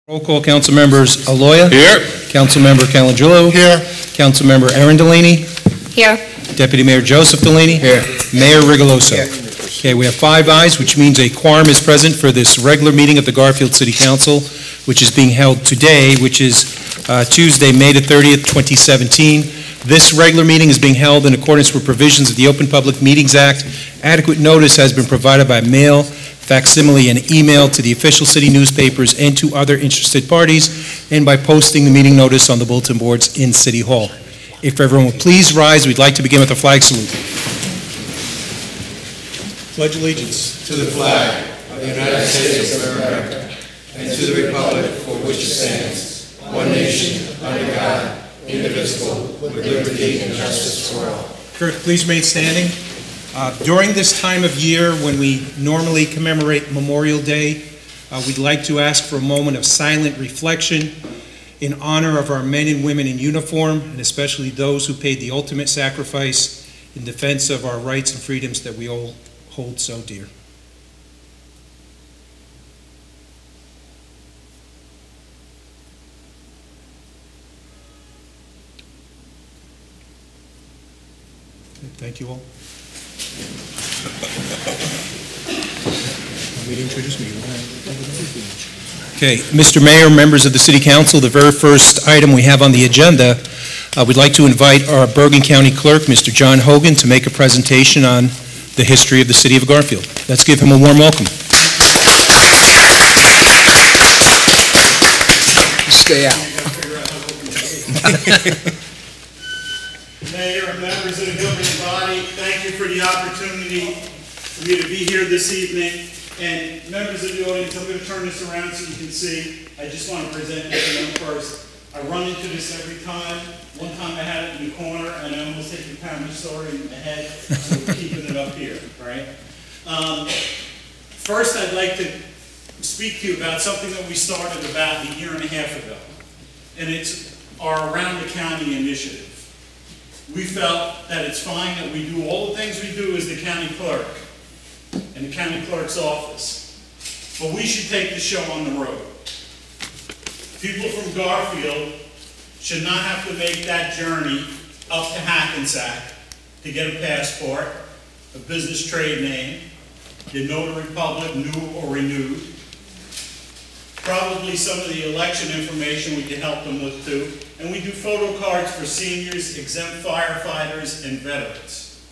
Roll call, council members Aloya. Here. Council member Calangelo. Here. Council member Aaron Delaney. Here. Deputy Mayor Joseph Delaney. Here. Mayor Rigoloso. Okay, we have 5 ayes, which means a quorum is present for this regular meeting of the Garfield City Council, which is being held today, which is Tuesday, May the 30th, 2017. This regular meeting is being held in accordance with provisions of the Open Public Meetings Act. Adequate notice has been provided by mail, facsimile, and email to the official city newspapers and to other interested parties, and by posting the meeting notice on the bulletin boards in City Hall. If everyone would please rise, we'd like to begin with a flag salute. Pledge allegiance to the flag of the United States of America and to the republic for which it stands, one nation, under God, indivisible, with liberty and justice for all. Kurt, please remain standing. During this time of year when we normally commemorate Memorial Day, we'd like to ask for a moment of silent reflection in honor of our men and women in uniform, and especially those who paid the ultimate sacrifice in defense of our rights and freedoms that we all hold so dear. Thank you all. Okay, Mr. Mayor, members of the City Council, the very first item we have on the agenda, we'd like to invite our Bergen County Clerk, Mr. John Hogan, to make a presentation on the history of the City of Garfield. Let's give him a warm welcome. Stay out. Mayor and members of the governing body, thank you for the opportunity for me to be here this evening. And members of the audience, I'm going to turn this around so you can see. I just want to present this to them first. I run into this every time. One time I had it in the corner and I almost hit the camera story in the head, so we're keeping it up here, right? First, I'd like to speak to you about something that we started about a year and a half ago. And it's our Around the County initiative. We felt that it's fine that we do all the things we do as the county clerk and the county clerk's office, but we should take the show on the road. People from Garfield should not have to make that journey up to Hackensack to get a passport, a business trade name, the notary public, new or renewed, probably some of the election information we can help them with too. And we do photo cards for seniors, exempt firefighters, and veterans.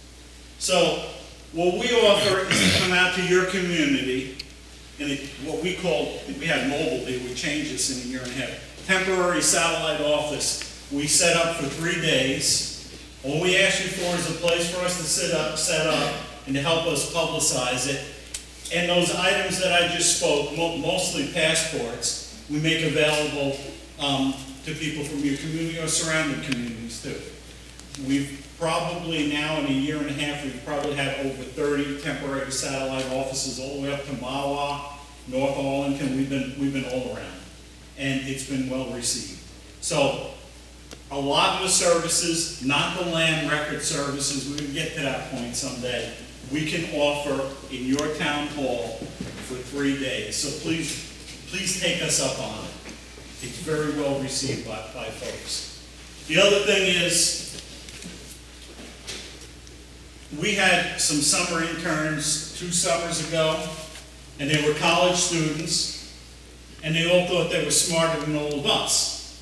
So what we offer is to come out to your community in what we call, we had mobile, we changed this in a year and a half, temporary satellite office. We set up for 3 days. All we ask you for is a place for us to set up, and to help us publicize it. And those items that I just spoke, mostly passports, we make available to people from your community or surrounding communities too. We've probably now, in a year and a half, we've probably had over 30 temporary satellite offices all the way up to Mawa, North Arlington. We've been all around, and it's been well received. So a lot of the services, not the land record services, we're going to get to that point someday, we can offer in your town hall for 3 days. So please take us up on it. It's very well received by folks. The other thing is, we had some summer interns 2 summers ago, and they were college students, and they all thought they were smarter than all of us.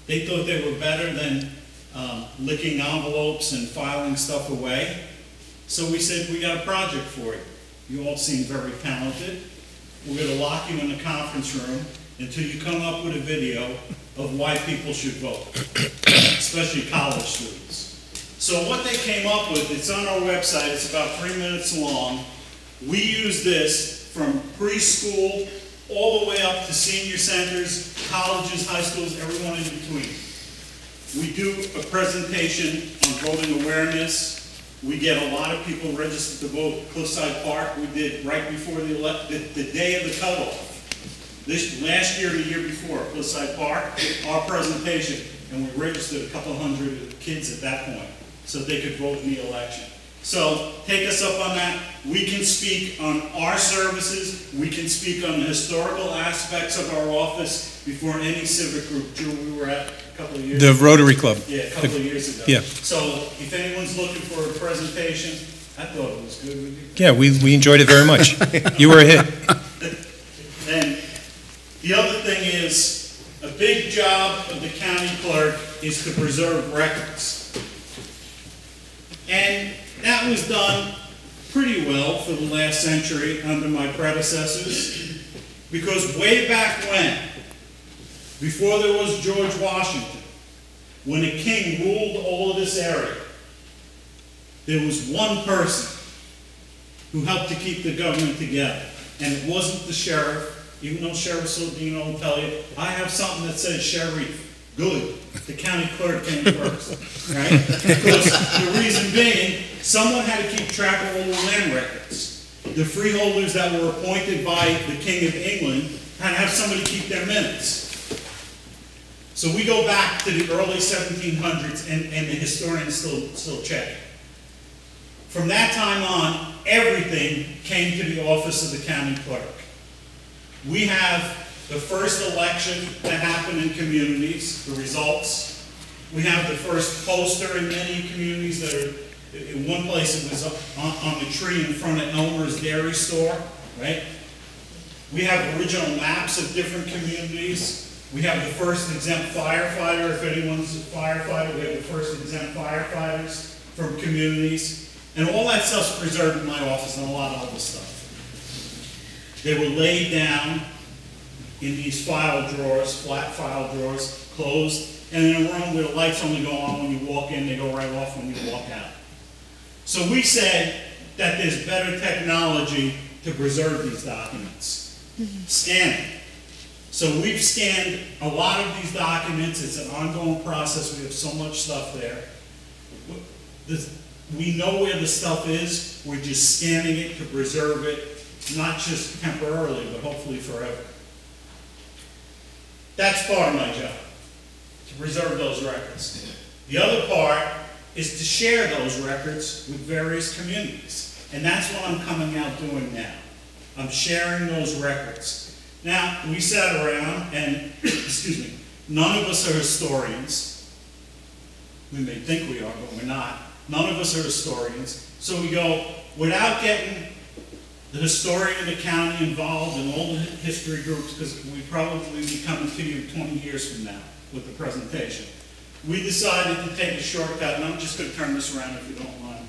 They thought they were better than licking envelopes and filing stuff away. So we said, we got a project for you. You all seem very talented. We're going to lock you in the conference room until you come up with a video of why people should vote, especially college students. So what they came up with, it's on our website, it's about 3 minutes long. We use this from preschool all the way up to senior centers, colleges, high schools, everyone in between. We do a presentation on voting awareness. We get a lot of people registered to vote. Cliffside Park, we did right before the day of the cutoff. Last year and the year before, Cliffside Park, our presentation, and we registered a couple hundred kids at that point so they could vote in the election. So take us up on that. We can speak on our services. We can speak on the historical aspects of our office before any civic group. Drew, we were at a couple of years The ago. Rotary Club. Yeah, a couple of years ago. Yeah. So if anyone's looking for a presentation, I thought it was good with you. Yeah, we enjoyed it very much. You were a hit. And the other thing is, a big job of the county clerk is to preserve records. And that was done pretty well for the last century under my predecessors, because way back when, before there was George Washington, when a king ruled all of this area, there was one person who helped to keep the government together, and it wasn't the sheriff, even though Sheriff Saldino will tell you, I have something that says sheriff. Good. The county clerk came first, right? Because the reason being, someone had to keep track of all the land records. The freeholders that were appointed by the King of England had to have somebody keep their minutes. So we go back to the early 1700s, and the historians still check. From that time on, everything came to the office of the county clerk. We have the first election that happened in communities, the results. We have the first poster in many communities that are, in one place it was on the tree in front of Elmer's Dairy Store, right? We have original maps of different communities. We have the first exempt firefighter, if anyone's a firefighter, we have the first exempt firefighters from communities. And all that stuff's preserved in my office, and a lot of other stuff. They were laid down in these file drawers, flat file drawers, closed, and in a room where the lights only go on when you walk in, they go right off when you walk out. So we said that there's better technology to preserve these documents. Scanning. So we've scanned a lot of these documents. It's an ongoing process. We have so much stuff there. We know where the stuff is. We're just scanning it to preserve it, not just temporarily, but hopefully forever. That's part of my job, to preserve those records. The other part is to share those records with various communities. And that's what I'm coming out doing now. I'm sharing those records. Now, we sat around and, excuse me, none of us are historians. We may think we are, but we're not. None of us are historians. So we go, without getting the historian of the county involved in all the history groups, because we probably be coming to you 20 years from now with the presentation. We decided to take a shortcut, and I'm just going to turn this around if you don't mind,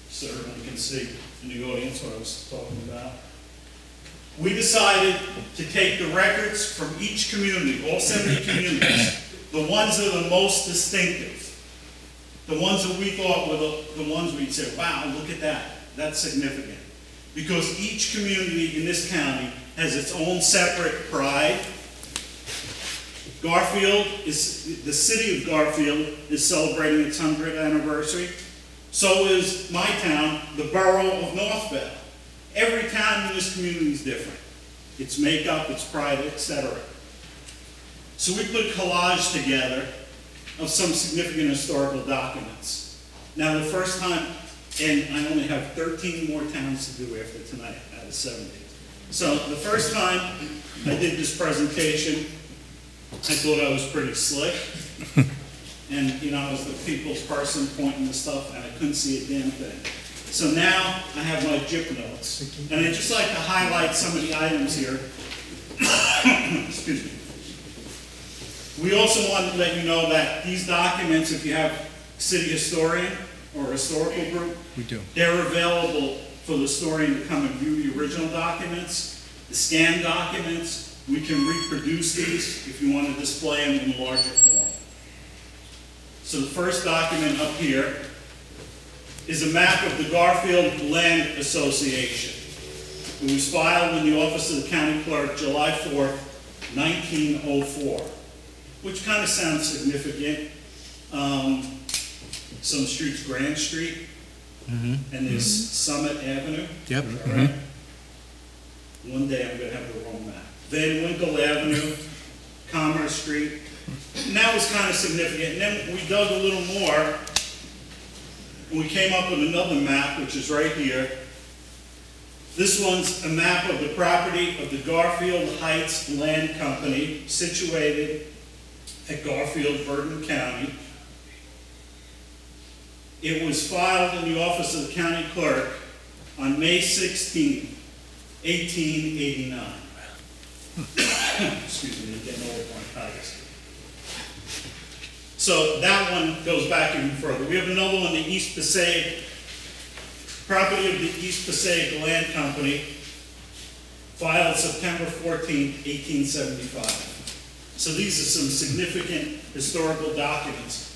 so everyone can see in the audience what I was talking about. We decided to take the records from each community, all 70 communities, the ones that are the most distinctive, the ones that we thought were the ones we'd say, wow, look at that. That's significant. Because each community in this county has its own separate pride. Garfield is, the city of Garfield is celebrating its 100th anniversary. So is my town, the borough of Northville. Every town in this community is different. Its makeup, its pride, etc. So we put collage together of some significant historical documents. Now the first time, and I only have 13 more towns to do after tonight, out of 70. So the first time I did this presentation, I thought I was pretty slick. And you know, I was the people's person pointing to stuff, and I couldn't see a damn thing. So now I have my JIP notes, and I'd just like to highlight some of the items here. Excuse me. We also want to let you know that these documents, if you have city historian or historical group, We do. they're available for the historian to come and view the original documents, the scanned documents. We can reproduce these if you want to display them in larger form. So the first document up here is a map of the Garfield Land Association. It was filed in the office of the county clerk July 4th, 1904, which kind of sounds significant. Some streets, Grand Street, and there's Summit Avenue. Yep. Right? One day I'm going to have the wrong map. Van Winkle Avenue, Commerce Street. And that was kind of significant. And then we dug a little more. and we came up with another map, which is right here. This one's a map of the property of the Garfield Heights Land Company, situated at Garfield, Bergen County. It was filed in the office of the county clerk on May 16, 1889. Excuse me, getting old on tires. So that one goes back even further. We have another one, the East Passaic, property of the East Passaic Land Company, filed September 14, 1875. So these are some significant historical documents.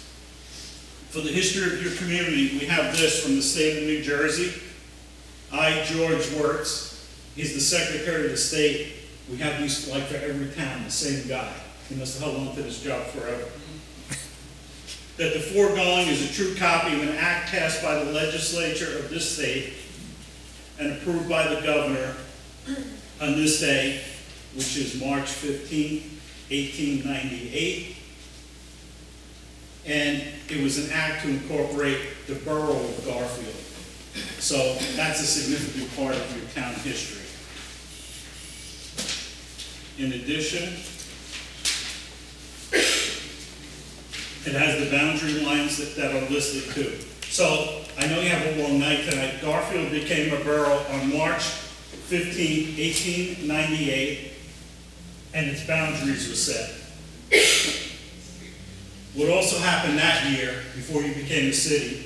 For the history of your community, we have this from the state of New Jersey. I, George Wirtz, he's the Secretary of the State. We have these like for every town, the same guy. He must have held on to this job forever. That the foregoing is a true copy of an act passed by the legislature of this state and approved by the governor on this day, which is March 15, 1898. And it was an act to incorporate the borough of Garfield. So that's a significant part of your town history. In addition, it has the boundary lines that are listed too. So I know you have a long night tonight. Garfield became a borough on March 15, 1898, and its boundaries were set. What also happened that year, before you became a city,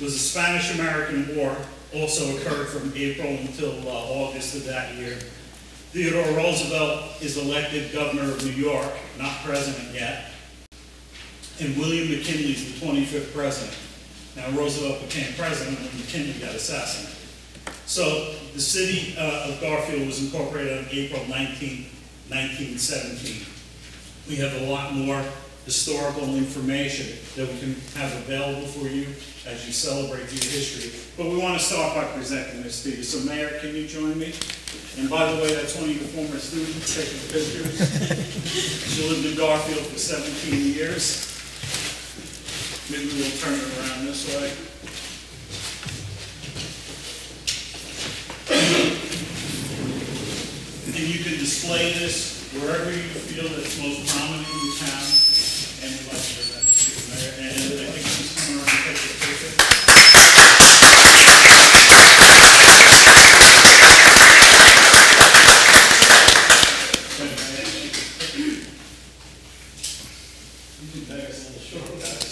was the Spanish-American War also occurred from April until August of that year. Theodore Roosevelt is elected governor of New York, not president yet. And William McKinley is the 25th president. Now Roosevelt became president when McKinley got assassinated. So the city of Garfield was incorporated on April 19, 1917. We have a lot more historical information that we can have available for you as you celebrate your history. But we want to start by presenting this to you. So Mayor, can you join me? And by the way, that's one of your former students taking pictures. She lived in Garfield for 17 years. Maybe we'll turn it around this way. And you can display this wherever you feel that's most prominent in the town. And we'd like to present it to you, Mayor. And I think she's coming around to take a picture. You can take us a little short, guys.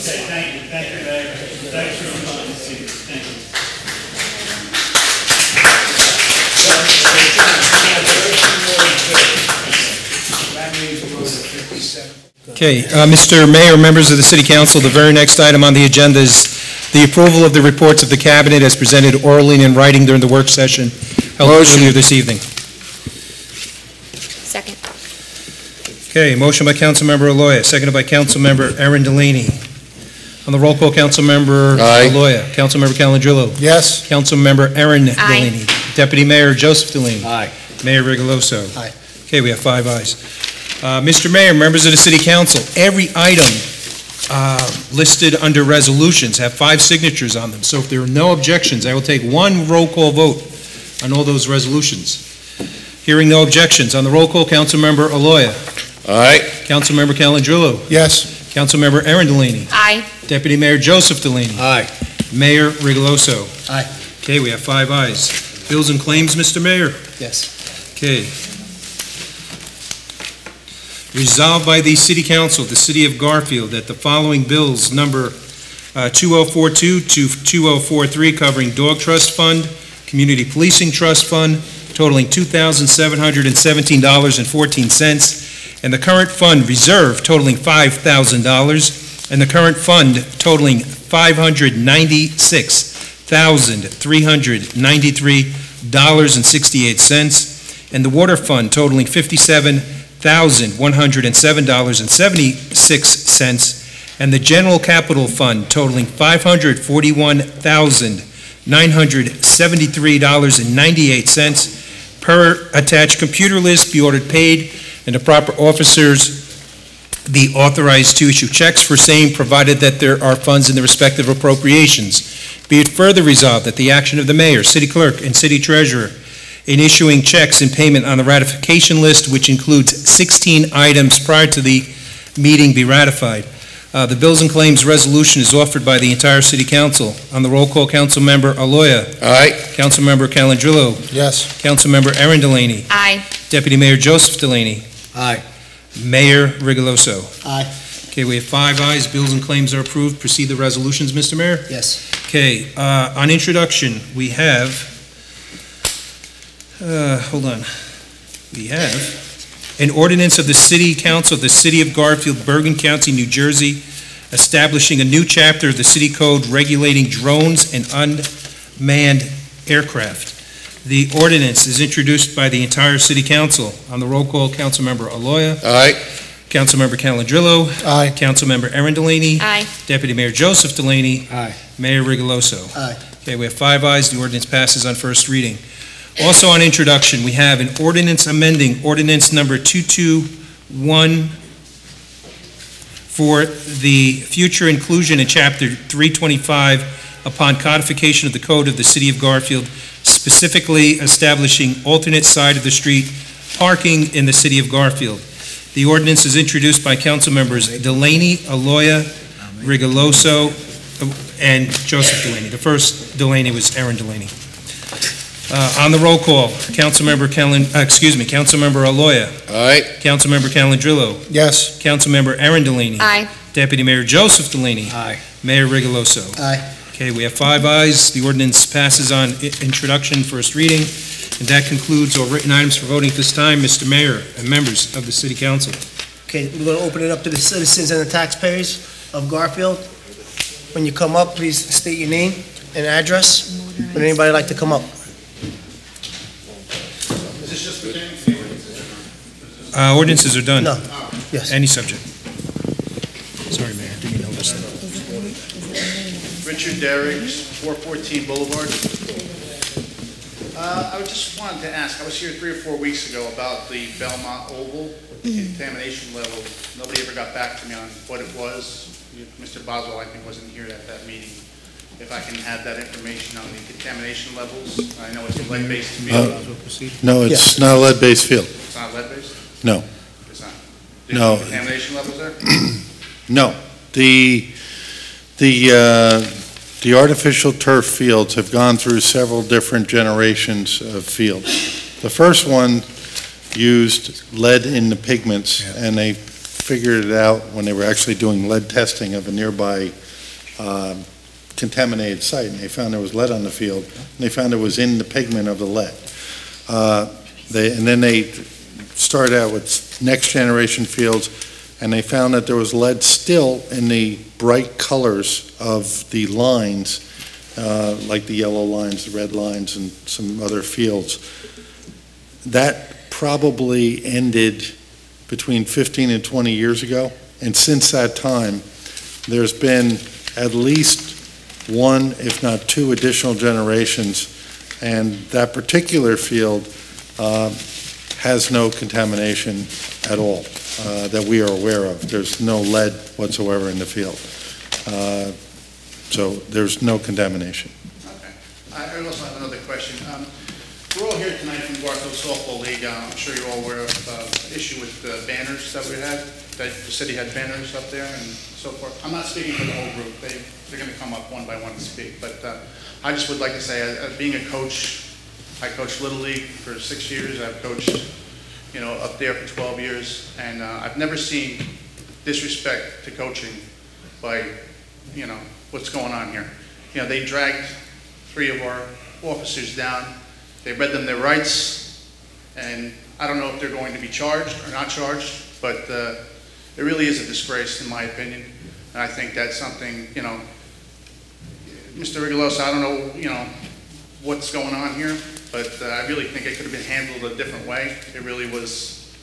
Okay, thank you, Mayor. Thanks for coming to see us. Thank you. Okay, Mr. Mayor, members of the City Council, the very next item on the agenda is the approval of the reports of the Cabinet as presented orally and in writing during the work session held earlier this evening. Second. Okay, motion by Councilmember Aloya, seconded by Councilmember Aaron Delaney. On the roll call, Councilmember Aloya. Councilmember Calandrillo. Yes. Councilmember Aaron Delaney. Deputy Mayor Joseph Delaney. Aye. Mayor Rigoloso. Aye. Okay, we have 5 ayes. Mr. Mayor, members of the City Council, every item listed under resolutions have 5 signatures on them. So if there are no objections, I will take one roll call vote on all those resolutions. Hearing no objections, on the roll call, Councilmember Aloya. Aye. Councilmember Calandrillo. Yes. Councilmember Aaron Delaney. Aye. Deputy Mayor Joseph Delaney. Aye. Mayor Rigoloso. Aye. Okay, we have 5 ayes. Bills and claims, Mr. Mayor. Yes. Okay. Resolved by the City Council of the City of Garfield that the following bills, number 2042 to 2043, covering Dog Trust Fund, Community Policing Trust Fund, totaling $2,717.14, and the current fund reserve totaling $5,000, and the current fund totaling $596,393.68, and the water fund totaling $57,107.76, and the general capital fund totaling $541,973.98 per attached computer list be ordered paid and the proper officers be authorized to issue checks for same, provided that there are funds in the respective appropriations. Be it further resolved that the action of the mayor, city clerk, and city treasurer in issuing checks and payment on the ratification list, which includes 16 items prior to the meeting, be ratified. The bills and claims resolution is offered by the entire city council. On the roll call, Councilmember Aloya. Aye. Councilmember Calandrillo. Yes. Councilmember Erin Delaney. Aye. Deputy Mayor Joseph Delaney. Aye. Mayor Rigoloso. Aye. Okay, we have 5 ayes. Bills and claims are approved. Proceed the resolutions, Mr. Mayor. Yes. Okay, on introduction, we have, hold on. We have an ordinance of the City Council of the City of Garfield, Bergen County, New Jersey, establishing a new chapter of the city code regulating drones and unmanned aircraft. The ordinance is introduced by the entire city council. On the roll call, Councilmember Aloya. Aye. Councilmember Calandrillo. Aye. Councilmember Erin Delaney. Aye. Deputy Mayor Joseph Delaney. Aye. Mayor Rigoloso. Aye. Okay, we have 5 ayes. The ordinance passes on first reading. Also on introduction, we have an ordinance amending ordinance number 221 for the future inclusion in Chapter 325 upon codification of the code of the City of Garfield, specifically establishing alternate side of the street parking in the City of Garfield. The ordinance is introduced by council members Delaney, Aloya, Rigoloso, and Joseph Delaney. The first Delaney was Erin Delaney. On the roll call, Councilmember Aloya. Aye. Councilmember Calandrillo. Yes. Councilmember Erin Delaney. Aye. Deputy Mayor Joseph Delaney. Aye. Mayor Rigoloso. Aye. Okay, we have 5 ayes. The ordinance passes on introduction, first reading, and that concludes all written items for voting at this time. Mr. Mayor and members of the City Council. Okay, we're going to open it up to the citizens and the taxpayers of Garfield. When you come up, please state your name and address. Would anybody like to come up? Ordinances are done. No. Yes. Any subject. Sorry, Mayor, didn't know this. Richard Derricks, 414 Boulevard. I just wanted to ask, I was here 3 or 4 weeks ago about the Belmont Oval contamination level. Nobody ever got back to me on what it was. Mr. Boswell, I think, wasn't here at that meeting. If I can have that information on the contamination levels. I know it's a lead-based field. No, it's not a lead-based field. It's not lead-based? No. It's not? No. There's contamination levels there? No. The artificial turf fields have gone through several different generations of fields. The first one used lead in the pigments, and they figured it out when they were actually doing lead testing of a nearby contaminated site, and they found there was lead on the field, and they found it was in the pigment of the lead. And then they started out with next generation fields, and they found that there was lead still in the bright colors of the lines, like the yellow lines, the red lines, and some other fields. That probably ended between 15 and 20 years ago, and since that time, there's been at least 1, if not 2 additional generations, and that particular field has no contamination at all that we are aware of. There's no lead whatsoever in the field. So there's no contamination. Okay. I also have another question. We're all here tonight from Garfield Softball League. I'm sure you're all aware of the issue with the banners that we had, that the city had banners up there and so forth. I'm not speaking for the whole group. They're going to come up one by one and speak. But I just would like to say, being a coach, I coached Little League for 6 years. I've coached, up there for 12 years. And I've never seen disrespect to coaching by, what's going on here. They dragged 3 of our officers down. They read them their rights, and I don't know if they're going to be charged or not charged, but it really is a disgrace in my opinion. And I think that's something, Mr. Rigoloso, I don't know, what's going on here, but I really think it could have been handled a different way. It really was,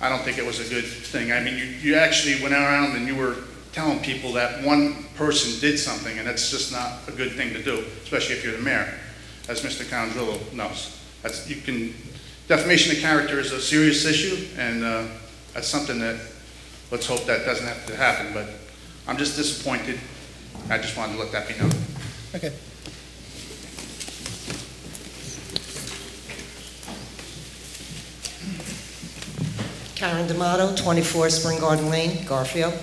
I don't think it was a good thing. I mean, you actually went around and you were telling people that one person did something, and that's just not a good thing to do, especially if you're the mayor, as Mr. Calandrillo knows. Defamation of character is a serious issue, and that's something that, let's hope that doesn't have to happen, but I'm just disappointed. I just wanted to let that be known. Okay. Karen D'Amato, 24 Spring Garden Lane, Garfield.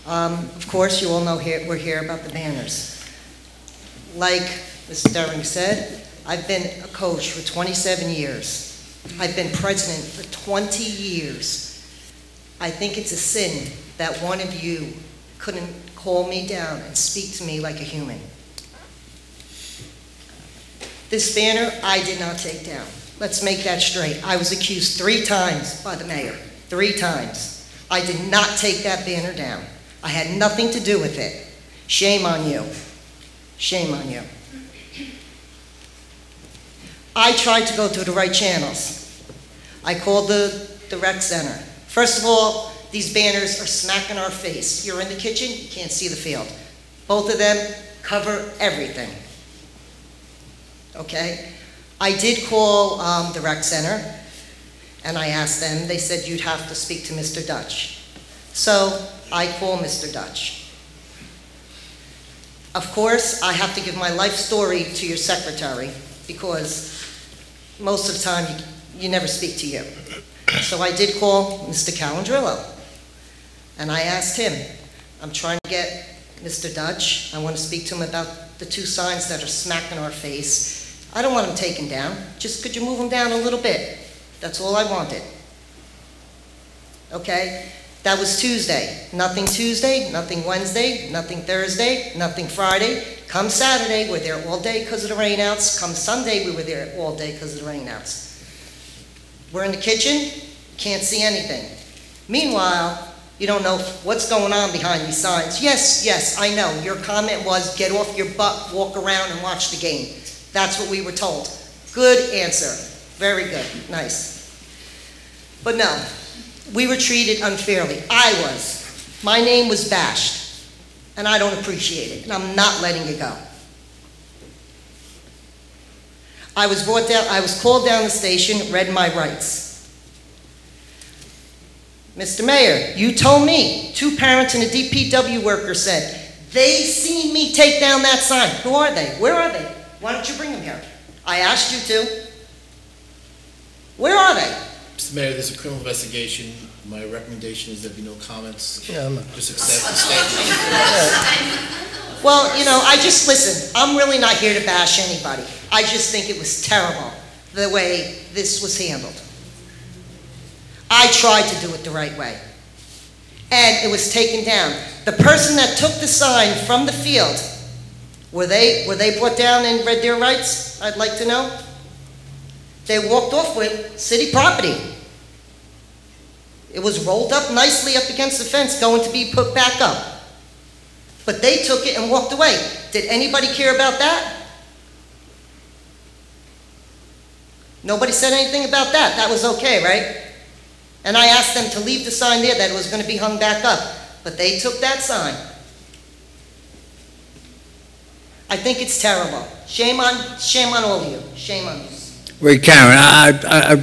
Of course, you all know we're here about the banners. Like Mr. Derring said, I've been a coach for 27 years. I've been president for 20 years. I think it's a sin that one of you couldn't call me down and speak to me like a human. This banner, I did not take down. Let's make that straight. I was accused 3 times by the mayor, 3 times. I did not take that banner down. I had nothing to do with it. Shame on you. Shame on you. I tried to go through the right channels. I called the rec center. First of all, these banners are smacking our face. You're in the kitchen, you can't see the field. Both of them cover everything. Okay? I did call the rec center, and I asked them. They said you'd have to speak to Mr. Dutch. So I call Mr. Dutch. Of course, I have to give my life story to your secretary, because most of the time you never speak to you. So I did call Mr. Calandrillo, and I asked him, I'm trying to get Mr. Dutch. I want to speak to him about the 2 signs that are smacking our face. I don't want them taken down. Just could you move them down a little bit? That's all I wanted. Okay? That was Tuesday. Nothing Tuesday, nothing Wednesday, nothing Thursday, nothing Friday. Come Saturday, we're there all day because of the rainouts. Come Sunday, we were there all day because of the rainouts. We're in the kitchen, can't see anything. Meanwhile, you don't know what's going on behind these signs. Yes, I know. Your comment was, get off your butt, walk around and watch the game. That's what we were told. Good answer. Very good. Nice. But no, we were treated unfairly. I was. My name was bashed, and I don't appreciate it, and I'm not letting it go. I was brought down, I was called down the station, read my rights. Mr. Mayor, you told me 2 parents and a DPW worker said, they seen me take down that sign. Who are they? Where are they? Why don't you bring them here? I asked you to. Where are they? Mr. Mayor, there's a criminal investigation. My recommendation is there be no comments. Yeah, I'm not. Just accept the statement. Well, you know, listen, I'm really not here to bash anybody. I just think it was terrible, the way this was handled. I tried to do it the right way, and it was taken down. The person that took the sign from the field, were they brought down and read their rights? I'd like to know. They walked off with city property. It was rolled up nicely up against the fence, going to be put back up. But they took it and walked away. Did anybody care about that? Nobody said anything about that. That was okay, right? And I asked them to leave the sign there, that it was going to be hung back up. But they took that sign. I think it's terrible. Shame on all of you. Shame on you. Wait, Karen,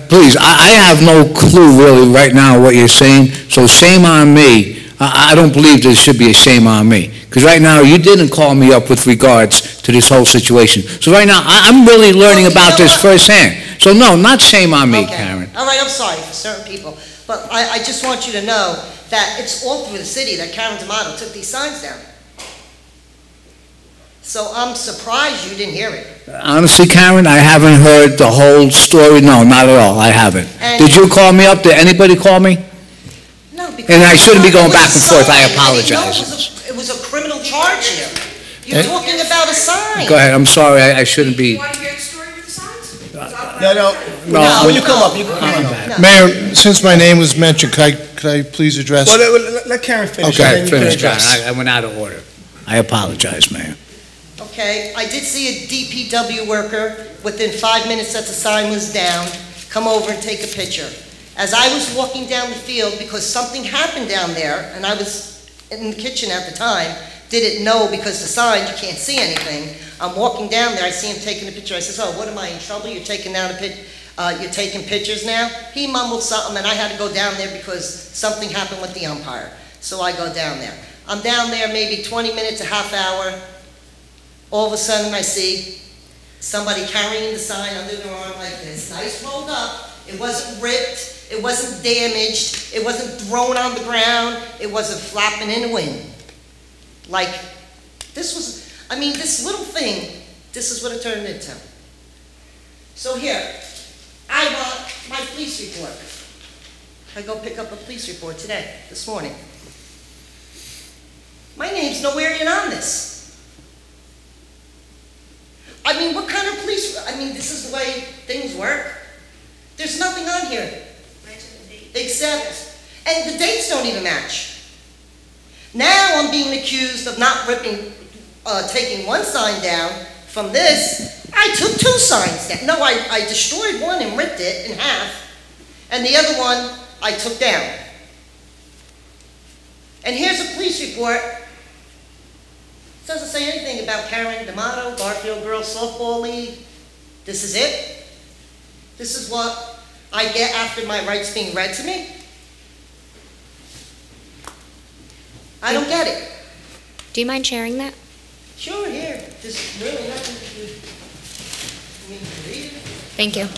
please, I have no clue really right now what you're saying, so shame on me. I don't believe there should be a shame on me, because right now you didn't call me up with regards to this whole situation. So right now, I'm really learning about this firsthand. So no, not shame on me, Okay. Karen. All right, I'm sorry for certain people, but I just want you to know that it's all through the city that Karen D'Amato took these signs down. So I'm surprised you didn't hear it. Honestly, Karen, I haven't heard the whole story. No, not at all. I haven't. And- Did you call me up? Did anybody call me? No, because... And I shouldn't be going it was back and a forth. I sign. didn't know apologize. it was a criminal charge here. You're talking about a sign. Go ahead. I'm sorry. I shouldn't Do be. you want to hear the story with the signs? No, when you come up, you can come up. No. Mayor, since my name was mentioned, could I please address? Well, let Karen finish. Okay, and then you can finish, Karen. address. I went out of order. I apologize, Mayor. Okay, I did see a DPW worker, within 5 minutes that the sign was down, come over and take a picture. As I was walking down the field, because something happened down there, and I was in the kitchen at the time, didn't know because the sign, you can't see anything. I'm walking down there, I see him taking a picture. I says, oh, what am I in trouble? You're taking down You're taking pictures now. He mumbled something, and I had to go down there because something happened with the umpire. So I go down there. I'm down there maybe 20 minutes, a half hour. All of a sudden, I see somebody carrying the sign under their arm like this, nice rolled up. It wasn't ripped, it wasn't damaged, it wasn't thrown on the ground, it wasn't flapping in the wind. Like, this was, I mean, this little thing, this is what it turned into. So here, I want my police report. I go pick up a police report today, this morning. My name's nowhere in on this. I mean, what kind of police, I mean, this is the way things work. There's nothing on here. Except, and the dates don't even match. Now I'm being accused of not ripping, taking one sign down from this. I took two signs down. No, I destroyed one and ripped it in half. And the other one I took down. And here's a police report. It doesn't say anything about Karen D'Amato, Garfield Girls Softball League. This is it. This is what I get after my rights being read to me. I don't get it. Do you mind sharing that? Sure, here. There's really nothing to read. Thank you.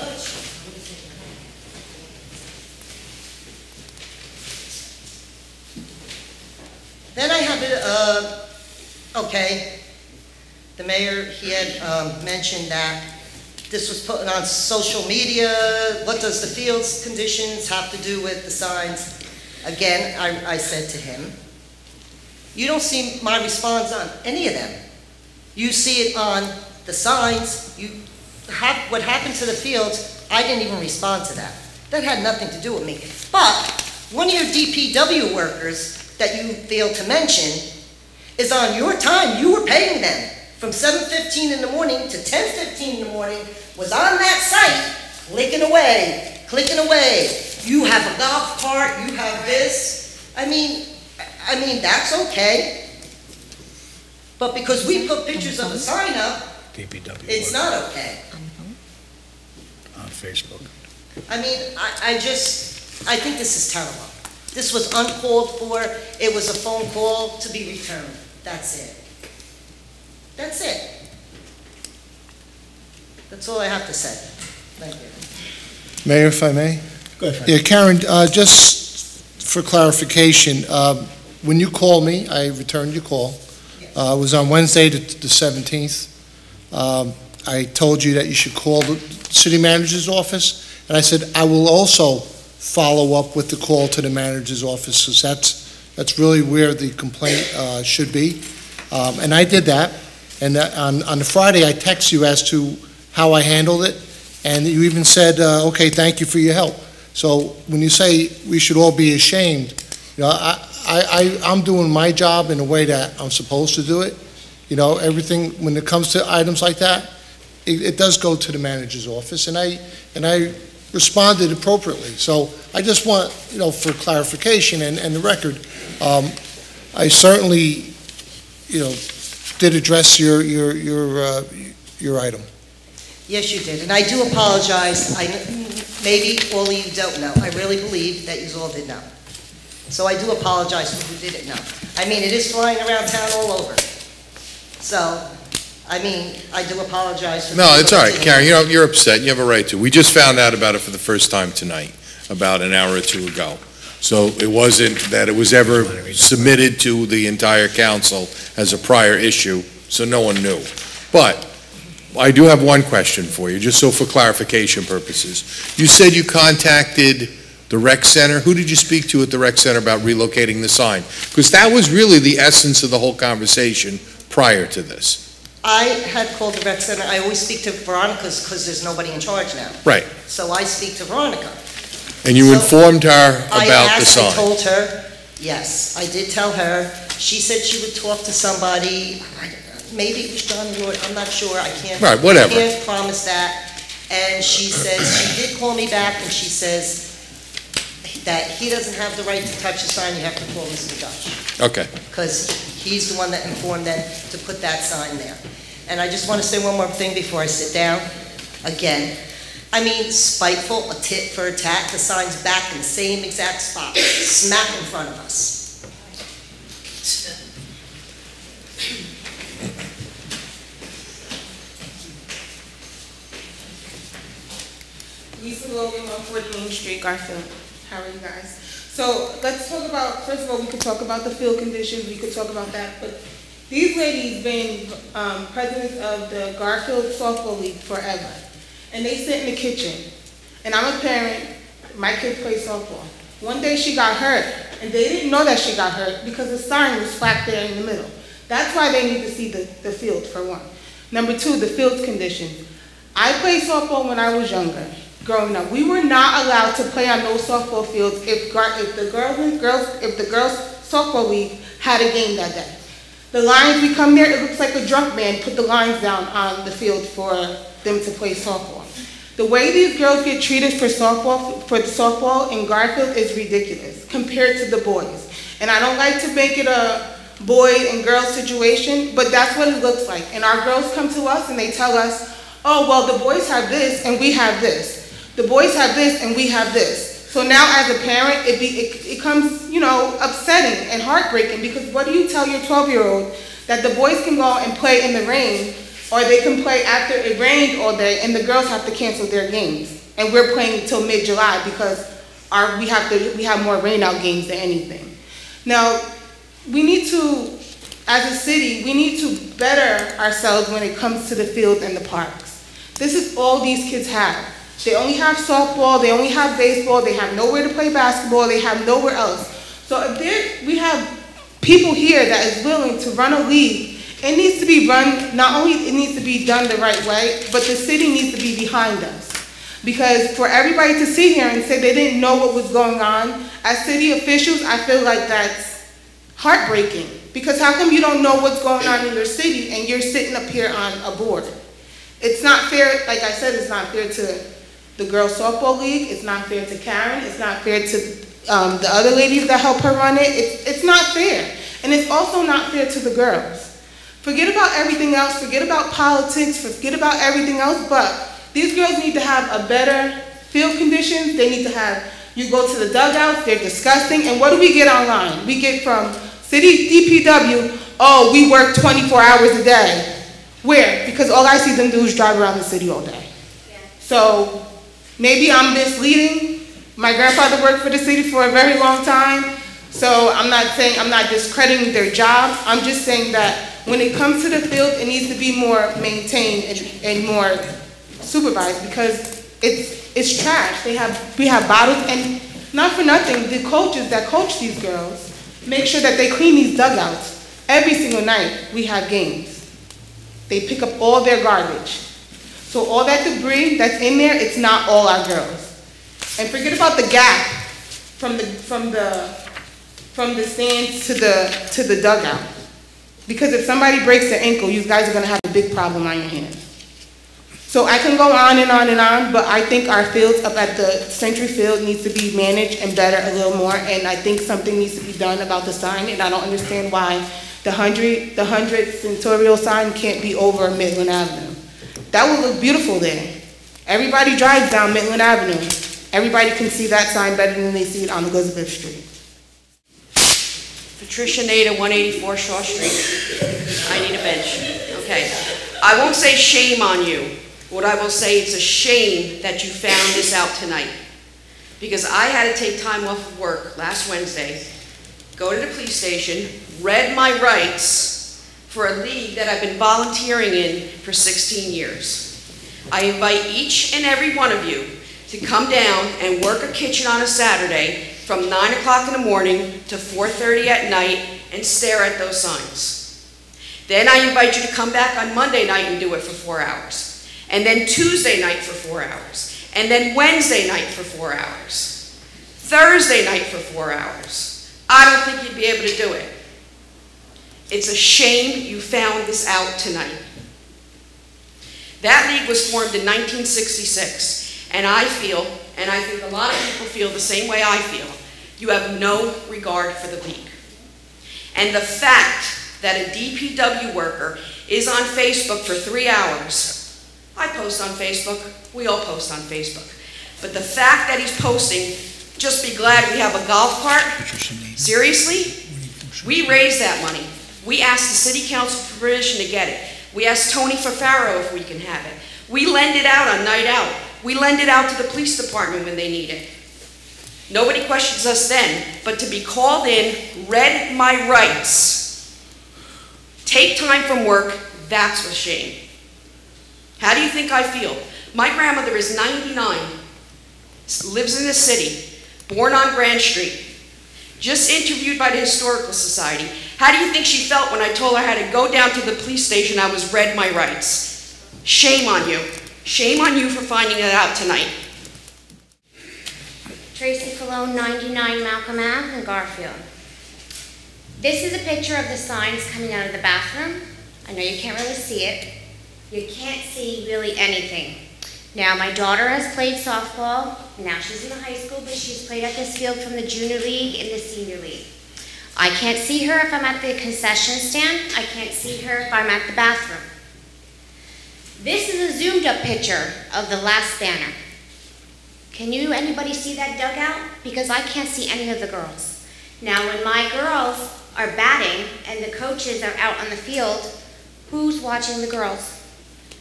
Then I have it, okay, the mayor, he had mentioned that this was put on social media. What does the field's conditions have to do with the signs? Again, I said to him, you don't see my response on any of them. You see it on the signs. What happened to the fields, I didn't even respond to that. That had nothing to do with me. But one of your DPW workers that you failed to mention is on your time. You were paying them from 7:15 in the morning to 10:15 in the morning, was on that site, clicking away, clicking away. You have a golf cart, you have this. I mean, that's okay. But because we put pictures of the sign up, DPW. it's not okay. On Facebook. I mean, I think this is terrible. This was uncalled for. It was a phone call to be returned. That's it. That's it. That's all I have to say. Thank you. Mayor, if I may? Go ahead. Yeah, Karen, just for clarification, when you called me, I returned your call. It was on Wednesday, the 17th. I told you that you should call the city manager's office, and I said, I will also follow up with the call to the manager's office, because that's really where the complaint should be. And I did that, and on the Friday, I texted you as to how I handled it, and you even said, okay, thank you for your help. So when you say we should all be ashamed, you know, I'm doing my job in a way that I'm supposed to do it. You know, everything, when it comes to items like that, it does go to the manager's office, and I responded appropriately. So I just want, you know, for clarification and the record, I certainly, you know, did address your item. Yes, you did, and I do apologize. Maybe all of you don't know. I really believe that you all did know. So I do apologize for who didn't know. I mean, it is flying around town all over. So, I mean, I do apologize for. No, it's all right, Karen, you know, you're upset, you have a right to. We just found out about it for the first time tonight, about an hour or two ago. So it wasn't that it was ever submitted to the entire council as a prior issue, so no one knew. But I do have one question for you, just so for clarification purposes. You said you contacted the rec center. Who did you speak to at the rec center about relocating the sign? Because that was really the essence of the whole conversation prior to this. I had called the rec center. I always speak to Veronica because there's nobody in charge now. Right. So I speak to Veronica. And you informed her about the sign? I told her, yes, I did tell her. She said she would talk to somebody. Maybe it was John Lord, I'm not sure. I can't. Right, whatever. I can't promise that. And she says, she did call me back, and she says that he doesn't have the right to touch the sign. You have to call Mr. Dutch. Okay. Because he's the one that informed them to put that sign there. And I just want to say one more thing before I sit down. Again, I mean, spiteful, a tit for a tat, the sign's back in the same exact spot, smack in front of us. Lisa Logan, 140 Main Street, Garfield. How are you guys? So let's talk about, first of all, we could talk about the field conditions, we could talk about that, but these ladies been presidents of the Garfield Softball League forever. And they sit in the kitchen. And I'm a parent, my kids play softball. One day she got hurt, and they didn't know that she got hurt because the sign was flat there in the middle. That's why they need to see the field, for one. Number two, the field's conditions. I played softball when I was younger. Growing up, we were not allowed to play on those softball fields if the girls softball league had a game that day. The lines, we come there, it looks like a drunk man put the lines down on the field for them to play softball. The way these girls get treated for the softball in Garfield is ridiculous compared to the boys. And I don't like to make it a boy and girl situation, but that's what it looks like. And our girls come to us and they tell us, oh, well, the boys have this and we have this. The boys have this and we have this. So now as a parent, it becomes, you know, upsetting and heartbreaking because what do you tell your 12-year-old that the boys can go and play in the rain or they can play after it rained all day and the girls have to cancel their games and we're playing until mid-July because we have more rain-out games than anything. Now, we need to, as a city, we need to better ourselves when it comes to the fields and the parks. This is all these kids have. They only have softball, they only have baseball, they have nowhere to play basketball, they have nowhere else. So if we have people here that is willing to run a league, it needs to be run, not only it needs to be done the right way, but the city needs to be behind us. Because for everybody to sit here and say they didn't know what was going on, as city officials, I feel like that's heartbreaking. Because how come you don't know what's going on in your city and you're sitting up here on a board? It's not fair, like I said, it's not fair to the girls softball league, it's not fair to Karen, it's not fair to the other ladies that help her run it. It's not fair. And it's also not fair to the girls. Forget about everything else, forget about politics, forget about everything else, but these girls need to have a better field conditions. They need to have, you go to the dugouts, they're disgusting, and what do we get online? We get from city DPW, oh, we work 24 hours a day. Where? Because all I see them do is drive around the city all day. Yeah. So maybe I'm misleading. My grandfather worked for the city for a very long time, so I'm not discrediting their job. I'm just saying that when it comes to the field, it needs to be more maintained and more supervised because it's trash. We have bottles, and not for nothing, the coaches that coach these girls make sure that they clean these dugouts. Every single night we have games. They pick up all their garbage. So all that debris that's in there, it's not all our girls. And forget about the gap from the stands to the dugout. Because if somebody breaks their ankle, you guys are going to have a big problem on your hands. So I can go on and on and on, but I think our fields up at the Century Field needs to be managed and better a little more, and I think something needs to be done about the sign, and I don't understand why the 100 Centurial sign can't be over Midland Avenue. That would look beautiful there. Everybody drives down Midland Avenue. Everybody can see that sign better than they see it on Elizabeth Street. Patricia Nader, 184 Shaw Street. I need a bench. Okay. I won't say shame on you. What I will say, it's a shame that you found this out tonight. Because I had to take time off of work last Wednesday, go to the police station, read my rights for a league that I've been volunteering in for 16 years. I invite each and every one of you to come down and work a kitchen on a Saturday from 9 o'clock in the morning to 4:30 at night and stare at those signs. Then I invite you to come back on Monday night and do it for 4 hours. And then Tuesday night for 4 hours. And then Wednesday night for 4 hours. Thursday night for 4 hours. I don't think you'd be able to do it. It's a shame you found this out tonight. That league was formed in 1966, and I feel, and I think a lot of people feel the same way I feel, you have no regard for the league. And the fact that a DPW worker is on Facebook for 3 hours I post on Facebook. We all post on Facebook. But the fact that he's posting, just be glad we have a golf cart. Seriously? We raised that money. We asked the city council for permission to get it. We asked Tony Fafaro if we can have it. We lend it out on night out. We lend it out to the police department when they need it. Nobody questions us then, but to be called in, read my rights, take time from work, that's a shame. How do you think I feel? My grandmother is 99, lives in the city, born on Grand Street, just interviewed by the Historical Society. How do you think she felt when I told her I had to go down to the police station? I was read my rights. Shame on you. Shame on you for finding it out tonight. Tracy Colon, 99 Malcolm Ave in Garfield. This is a picture of the signs coming out of the bathroom. I know you can't really see it. You can't see really anything. Now, my daughter has played softball. Now she's in the high school, but she's played at this field from the junior league and the senior league. I can't see her if I'm at the concession stand. I can't see her if I'm at the bathroom. This is a zoomed up picture of the last banner. Can anybody see that dugout? Because I can't see any of the girls. Now, when my girls are batting and the coaches are out on the field, who's watching the girls?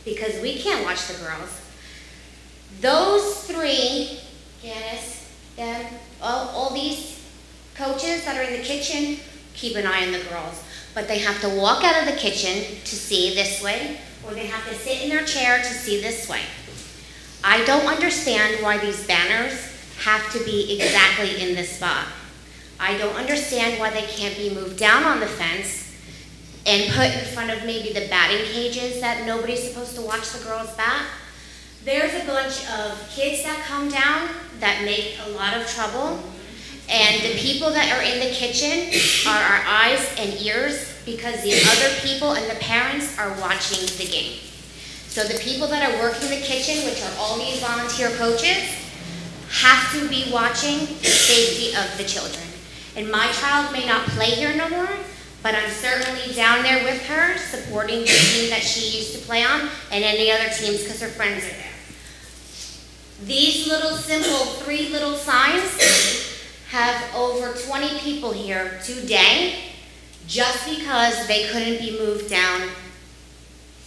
Because we can't watch the girls. Those three, Janice, them, all these coaches that are in the kitchen, keep an eye on the girls. But they have to walk out of the kitchen to see this way, or they have to sit in their chair to see this way. I don't understand why these banners have to be exactly in this spot. I don't understand why they can't be moved down on the fence and put in front of maybe the batting cages that nobody's supposed to watch the girls bat. There's a bunch of kids that come down that make a lot of trouble, and the people that are in the kitchen are our eyes and ears because the other people and the parents are watching the game. So the people that are working the kitchen, which are all these volunteer coaches, have to be watching the safety of the children. And my child may not play here no more, but I'm certainly down there with her, supporting the team that she used to play on, and any other teams because her friends are there. These little simple 3 little signs have over 20 people here today just because they couldn't be moved down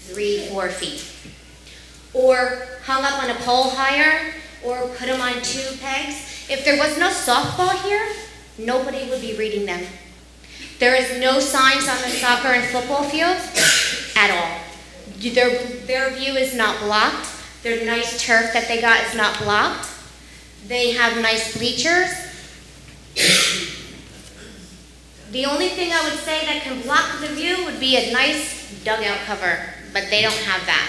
3-4 feet. Or hung up on a pole higher, or put them on 2 pegs. If there was no softball here, nobody would be reading them. There is no signs on the soccer and football field at all. Their view is not blocked. Their nice turf that they got is not blocked. They have nice bleachers. The only thing I would say that can block the view would be a nice dugout cover, but they don't have that.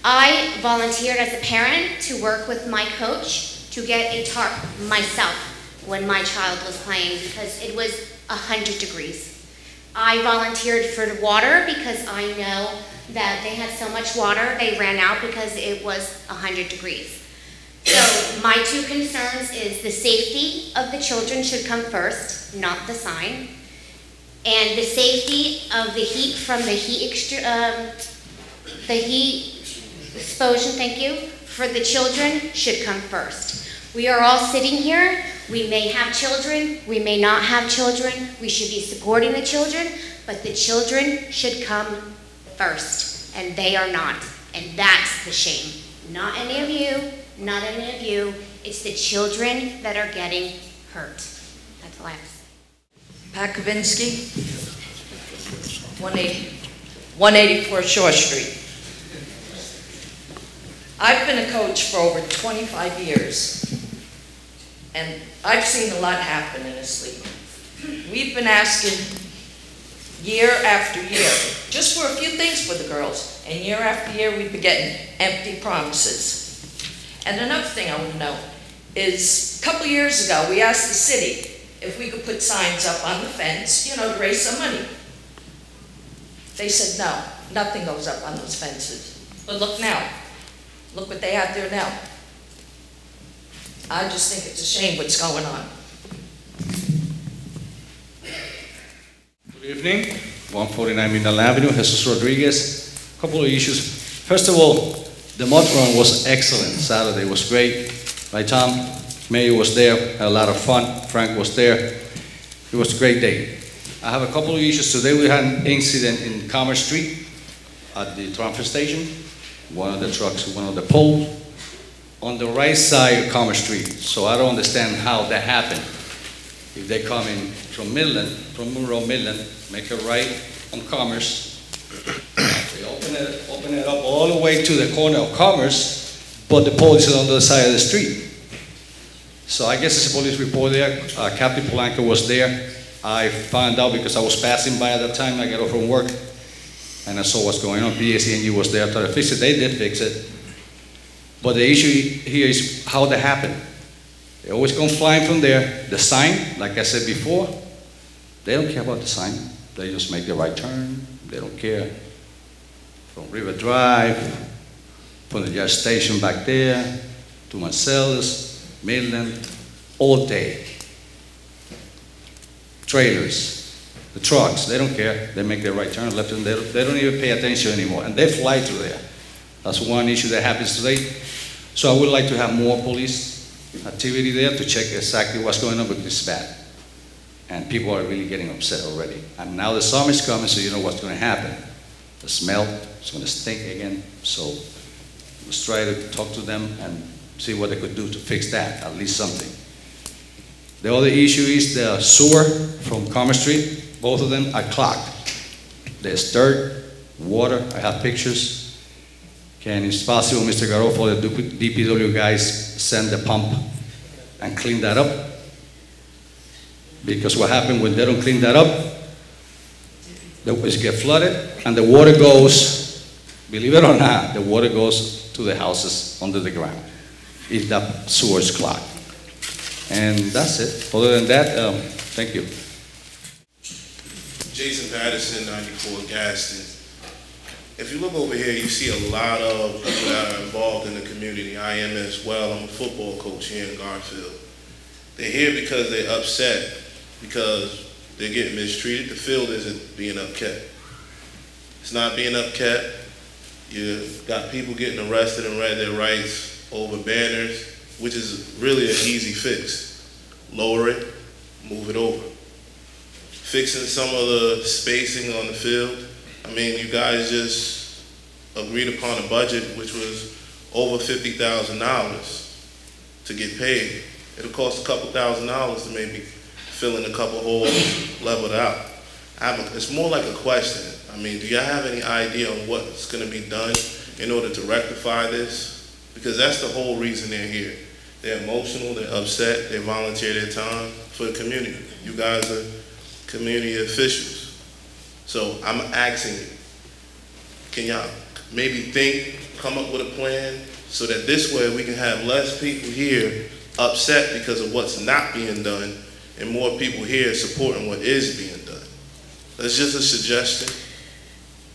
I volunteered as a parent to work with my coach to get a tarp myself when my child was playing because it was 100 degrees. I volunteered for the water because I know that they had so much water they ran out because it was 100 degrees. So my 2 concerns is the safety of the children should come first, not the sign, and the safety of the heat from the heat exposure, thank you, for the children should come first. We are all sitting here. We may have children, we may not have children. We should be supporting the children, but the children should come first, and they are not. And that's the shame. Not any of you, not any of you. It's the children that are getting hurt. That's all I have to say. Pat Kavinsky, 184 Shore Street. I've been a coach for over 25 years, and I've seen a lot happen in this league. We've been asking year after year, just for a few things for the girls, and year after year we've been getting empty promises. And another thing I want to know is, a couple years ago we asked the city if we could put signs up on the fence, to raise some money. They said no, nothing goes up on those fences. But look now. Look what they have there now. I just think it's a shame what's going on. Good evening, 149 Middle Avenue, Jesus Rodriguez. Couple of issues. First of all, The mud run was excellent. Saturday was great. Right, Tom? Mayor was there, had a lot of fun. Frank was there. It was a great day. I have a couple of issues. Today we had an incident in Commerce Street at the transfer station. One of the trucks, one of the poles, on the right side of Commerce Street. So I don't understand how that happened. If they come in from Midland, from Monroe Midland, make a right on Commerce, they open it up all the way to the corner of Commerce, but the pole is on the other side of the street. So I guess it's a police report there. Captain Polanco was there. I found out because I was passing by at that time. I got off from work, and I saw what's going on. BACNU was there. I thought I fixed it. They did fix it. But the issue here is how that happened. They always come flying from there. The sign, like I said before, they don't care about the sign. They just make the right turn. They don't care. From River Drive, from the gas station back there, to Marcellus, Midland, all day. Trailers, the trucks, they don't care. They make the right turn, left turn. They don't even pay attention anymore. And they fly through there. That's one issue that happens today. So I would like to have more police activity there to check exactly what's going on, because it's bad. And people are really getting upset already. And now the summer's coming, so you know what's going to happen. The smell is going to stink again. So let's try to talk to them and see what they could do to fix that, at least something. The other issue is the sewer from Commerce Street. Both of them are clogged. There's dirt, water. I have pictures. Can it's possible, Mr. Garofalo, the DPW guys send the pump and clean that up? Because what happens when they don't clean that up, the ways get flooded and the water goes, believe it or not, the water goes to the houses under the ground if that sewer is clogged. And that's it. Other than that, thank you. Jason Patterson, 94 Gaston. If you look over here, you see a lot of people that are involved in the community. I am as well. I'm a football coach here in Garfield. They're here because they're upset because they're getting mistreated. The field isn't being upkept. It's not being upkept. You've got people getting arrested and read their rights over banners, which is really an easy fix. Lower it, move it over. Fixing some of the spacing on the field. I mean, you guys just agreed upon a budget which was over $50,000 to get paid. It'll cost a couple $1,000s to maybe fill in a couple holes, level it out. It's more like a question. I mean, do y'all have any idea on what's going to be done in order to rectify this? Because that's the whole reason they're here. They're emotional, they're upset, they volunteer their time for the community. You guys are community officials. So I'm asking you, can y'all maybe come up with a plan so that this way we can have less people here upset because of what's not being done and more people here supporting what is being done. That's just a suggestion.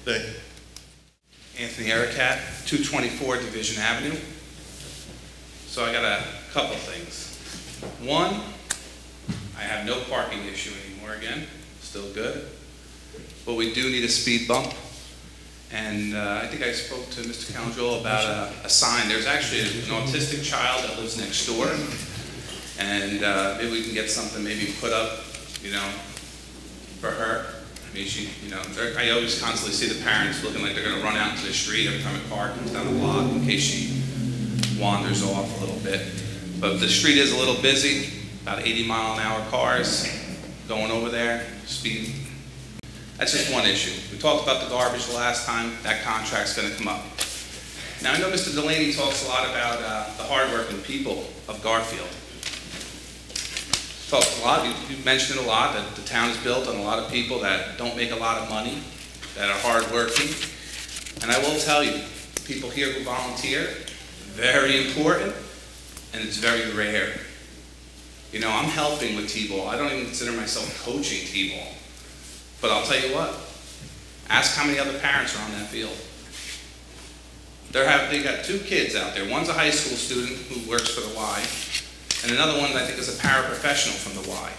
Thank you. Anthony Ericat, 224 Division Avenue. So I got a couple things. One, I have no parking issue anymore again, still good. But we do need a speed bump. And I think I spoke to Mr. Calandrell about a sign. There's actually an autistic child that lives next door. And maybe we can get something maybe put up, you know, for her. I mean, she, you know, I always constantly see the parents looking like they're going to run out into the street every time a car comes down the block in case she wanders off a little bit. But the street is a little busy, about 80-mile-an-hour cars going over there, speed. That's just one issue. We talked about the garbage the last time. That contract's going to come up. Now, I know Mr. Delaney talks a lot about the hardworking people of Garfield. Talks a lot, you mentioned it a lot, that the town is built on a lot of people that don't make a lot of money, that are hardworking. And I will tell you, people here who volunteer, very important, and it's very rare. You know, I'm helping with T-ball. I don't even consider myself coaching T-ball. But I'll tell you what, ask how many other parents are on that field. They got 2 kids out there. One's a high school student who works for the Y, and another one I think is a paraprofessional from the Y.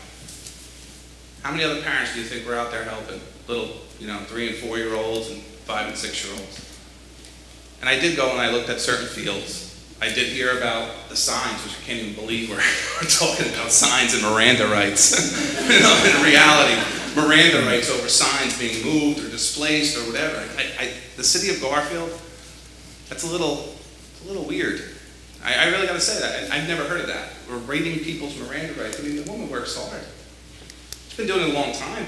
How many other parents do you think were out there helping? Little, you know, 3- and 4-year-olds and 5- and 6-year-olds. And I did go and I looked at certain fields. I did hear about the signs, which I can't even believe we're talking about signs and Miranda rights. You know, in reality, Miranda rights over signs being moved or displaced or whatever. The city of Garfield, that's a little weird. I really got to say that. I've never heard of that. We're raiding people's Miranda rights. I mean, the woman works hard. She's been doing it a long time.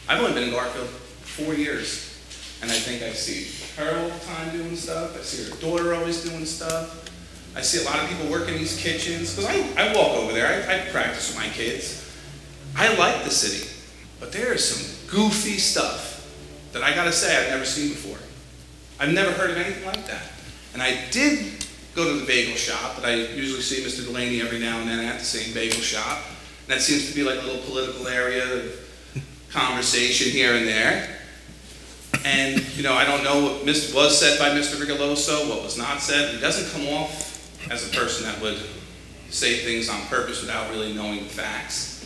I've only been in Garfield 4 years. And I think I see her all the time doing stuff. I see her daughter always doing stuff. I see a lot of people working these kitchens. Because I walk over there. I practice with my kids. I like the city. But there is some goofy stuff that I got to say I've never seen before. I've never heard of anything like that. And I did go to the bagel shop, but I usually see Mr. Delaney every now and then at the same bagel shop. And that seems to be like a little political area of conversation here and there. And, you know, I don't know what was said by Mr. Rigoloso, what was not said. He doesn't come off as a person that would say things on purpose without really knowing the facts.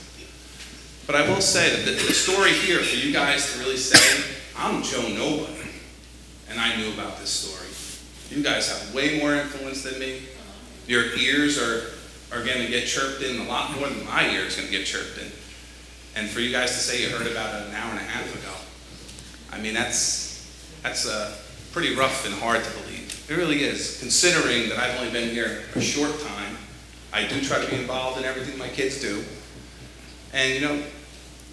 But I will say that the story here for you guys to really say, I'm Joe Nobody, and I knew about this story. You guys have way more influence than me. Your ears are going to get chirped in a lot more than my ears going to get chirped in. And for you guys to say you heard about it an hour and a half ago, I mean, that's pretty rough and hard to believe. It really is, considering that I've only been here a short time. I do try to be involved in everything my kids do. And, you know,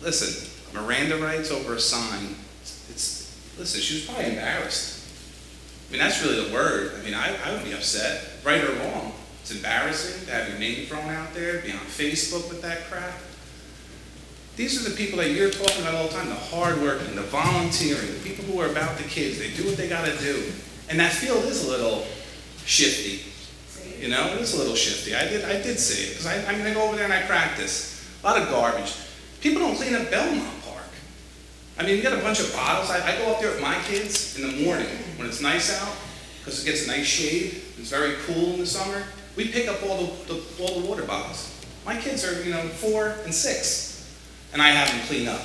listen, Miranda rights over a sign, listen, she was probably embarrassed. I mean, that's really the word. I mean, I would be upset, right or wrong. It's embarrassing to have your name thrown out there, be on Facebook with that crap. These are the people that you're talking about all the time, the hardworking, the volunteering, the people who are about the kids. They do what they got to do. And that field is a little shifty. You know, it is a little shifty. I did see it, because I go over there and I practice. A lot of garbage. People don't clean up Belmont Park. I mean, you got a bunch of bottles. I go up there with my kids in the morning when it's nice out, because it gets a nice shade. It's very cool in the summer. We pick up all the water bottles. My kids are, you know, 4 and 6. And I have them clean up.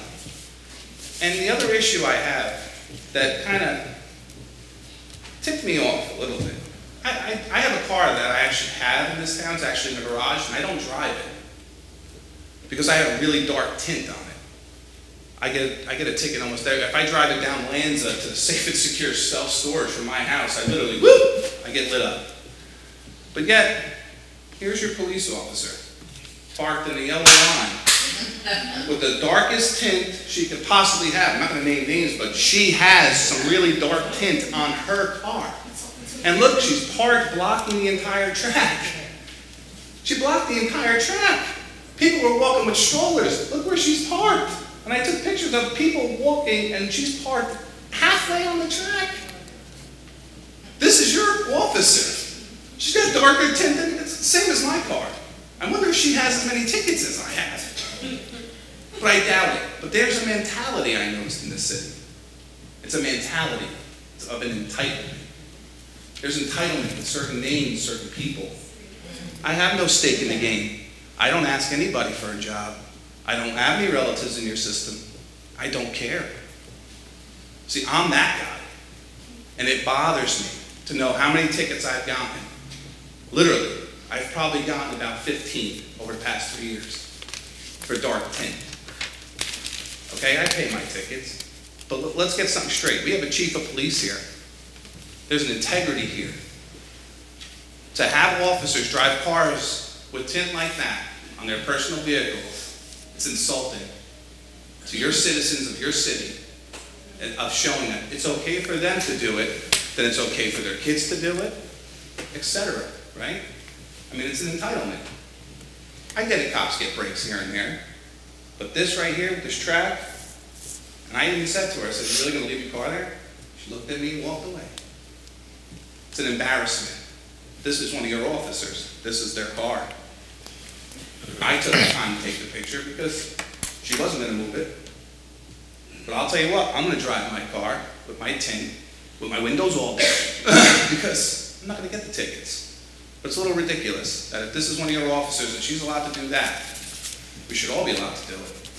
And the other issue I have that kind of ticked me off a little bit, I have a car that I actually have in this town. It's actually in the garage, and I don't drive it because I have a really dark tint on it. I get a ticket almost there. If I drive it down Lanza to the safe and secure self-storage from my house, I literally, whoop, I get lit up. But yet, here's your police officer parked in the yellow line with the darkest tint she could possibly have. I'm not going to name names, but she has some really dark tint on her car. And look, she's parked blocking the entire track. She blocked the entire track. People were walking with strollers. Look where she's parked. And I took pictures of people walking, and she's parked halfway on the track. This is your officer. She's got darker tint than it's the same as my car. I wonder if she has as many tickets as I have. But I doubt it. But there's a mentality I noticed in this city. It's a mentality of an entitlement. There's entitlement with certain names, certain people. I have no stake in the game. I don't ask anybody for a job. I don't have any relatives in your system. I don't care. See, I'm that guy. And it bothers me to know how many tickets I've gotten. Literally, I've probably gotten about 15 over the past 3 years for dark tint. Okay, I pay my tickets. But let's get something straight. We have a chief of police here. There's an integrity here. To have officers drive cars with tint like that on their personal vehicles, it's insulting to your citizens of your city, and of showing that it's okay for them to do it, then it's okay for their kids to do it, etc., right? I mean, it's an entitlement. I get it, cops get breaks here and there, but this right here, this track, and I even said to her, I said, "You really gonna leave your car there?" She looked at me and walked away. It's an embarrassment. This is one of your officers. This is their car. I took the time to take the picture because she wasn't gonna move it. But I'll tell you what, I'm gonna drive my car with my tint, with my windows all down, because I'm not gonna get the tickets. But it's a little ridiculous that if this is one of your officers and she's allowed to do that, we should all be allowed to do it.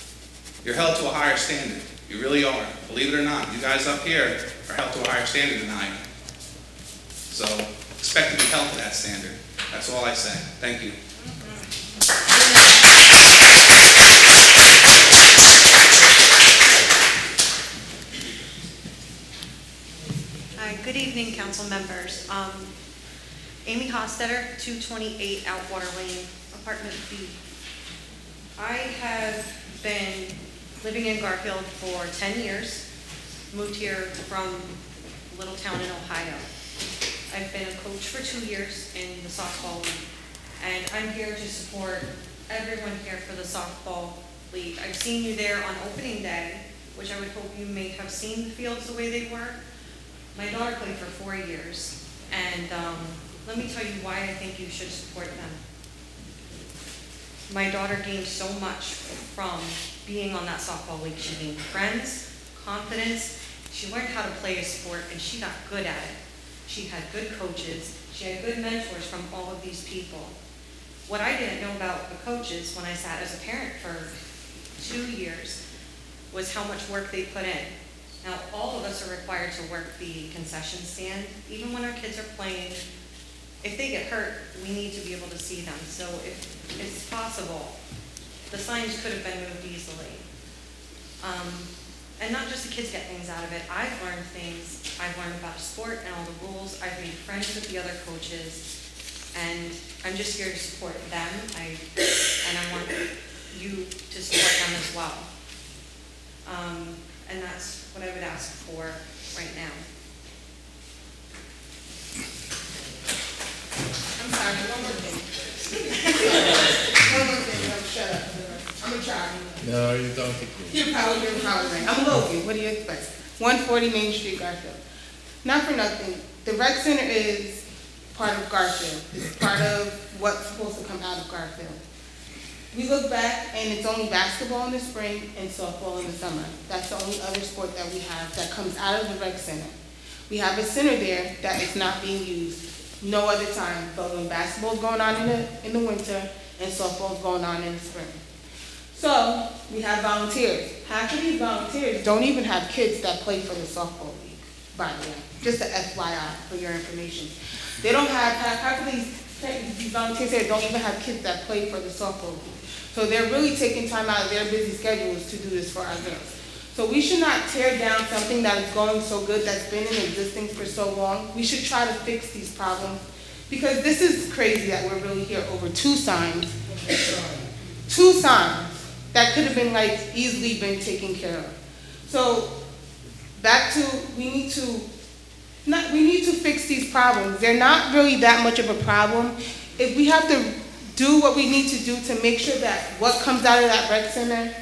You're held to a higher standard. You really are. Believe it or not, you guys up here are held to a higher standard than I am. So expect to be held to that standard. That's all I say. Thank you. Hi, good evening, council members. Amy Hostetter, 228 Outwater Lane, apartment B. I have been living in Garfield for 10 years, moved here from a little town in Ohio. I've been a coach for 2 years in the softball league, and I'm here to support everyone here for the softball league. I've seen you there on opening day, which I would hope you may have seen the fields the way they were. My daughter played for 4 years, and let me tell you why I think you should support them. My daughter gained so much from being on that softball league. She gained friends, confidence, she learned how to play a sport, and she got good at it. She had good coaches, she had good mentors from all of these people. What I didn't know about the coaches when I sat as a parent for 2 years was how much work they put in. Now, all of us are required to work the concession stand. Even when our kids are playing, if they get hurt, we need to be able to see them. So if it's possible, the signs could have been moved easily. And not just the kids get things out of it. I've learned things. I've learned about a sport and all the rules. I've made friends with the other coaches. And I'm just here to support them. And I want you to support them as well. And that's what I would ask for right now. I'm sorry, one more thing. One more thing, shut up. I'm gonna try. No, you don't think You're probably right. I'm Logan, what do you expect? 140 Main Street, Garfield. Not for nothing, the rec center is part of Garfield. It's part of what's supposed to come out of Garfield. We look back and it's only basketball in the spring and softball in the summer. That's the only other sport that we have that comes out of the rec center. We have a center there that is not being used no other time but when basketball's going on in the winter and softball's going on in the spring. So we have volunteers. Half of these volunteers don't even have kids that play for the softball league, by the way. Just a FYI for your information. They don't have half of these volunteers here don't even have kids that play for the softball league. So they're really taking time out of their busy schedules to do this for our girls. So we should not tear down something that is going so good, that's been in existence for so long. We should try to fix these problems because this is crazy that we're really here over 2 signs. 2 signs that could have been like easily been taken care of. So back to, we need to fix these problems. They're not really that much of a problem. If we have to do what we need to do to make sure that what comes out of that rec center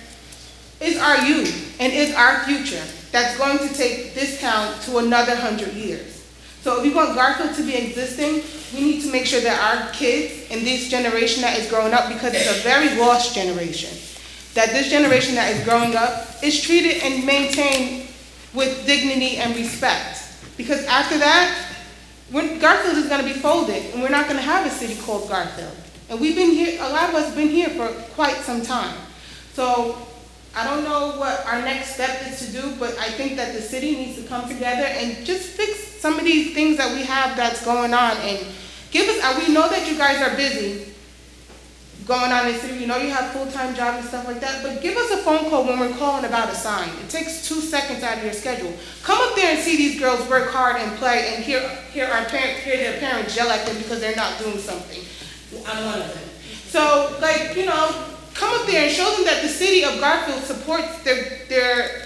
is our youth and is our future that's going to take this town to another 100 years. So if we want Garfield to be existing, we need to make sure that our kids and this generation that is growing up, because it's a very lost generation, that this generation that is growing up is treated and maintained with dignity and respect. Because after that, Garfield is going to be folded and we're not going to have a city called Garfield. And we've been here, a lot of us have been here for quite some time. So I don't know what our next step is to do, but I think that the city needs to come together and just fix some of these things that we have that's going on. And give us, we know that you guys are busy going on in the city. We know you have full-time jobs and stuff like that, but give us a phone call when we're calling about a sign. It takes 2 seconds out of your schedule. Come up there and see these girls work hard and play and hear their parents yell at them because they're not doing something. I'm one of them. So, like, you know, come up there and show them that the city of Garfield supports their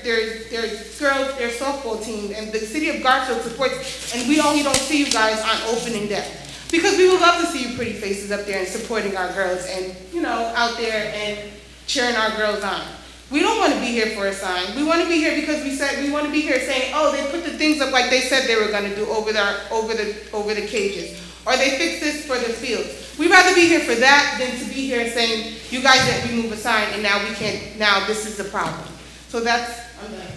girls, their softball team, and the city of Garfield supports, and we only don't see you guys on opening day. Because we would love to see you pretty faces up there and supporting our girls and, you know, out there and cheering our girls on. We don't want to be here for a sign. We want to be here because we want to be here saying, oh, they put the things up like they said they were going to do over the cages. Or they fixed this for the fields. We'd rather be here for that than to be here saying, you guys didn't remove a sign and now we can't, now this is the problem. So that's, I'm done.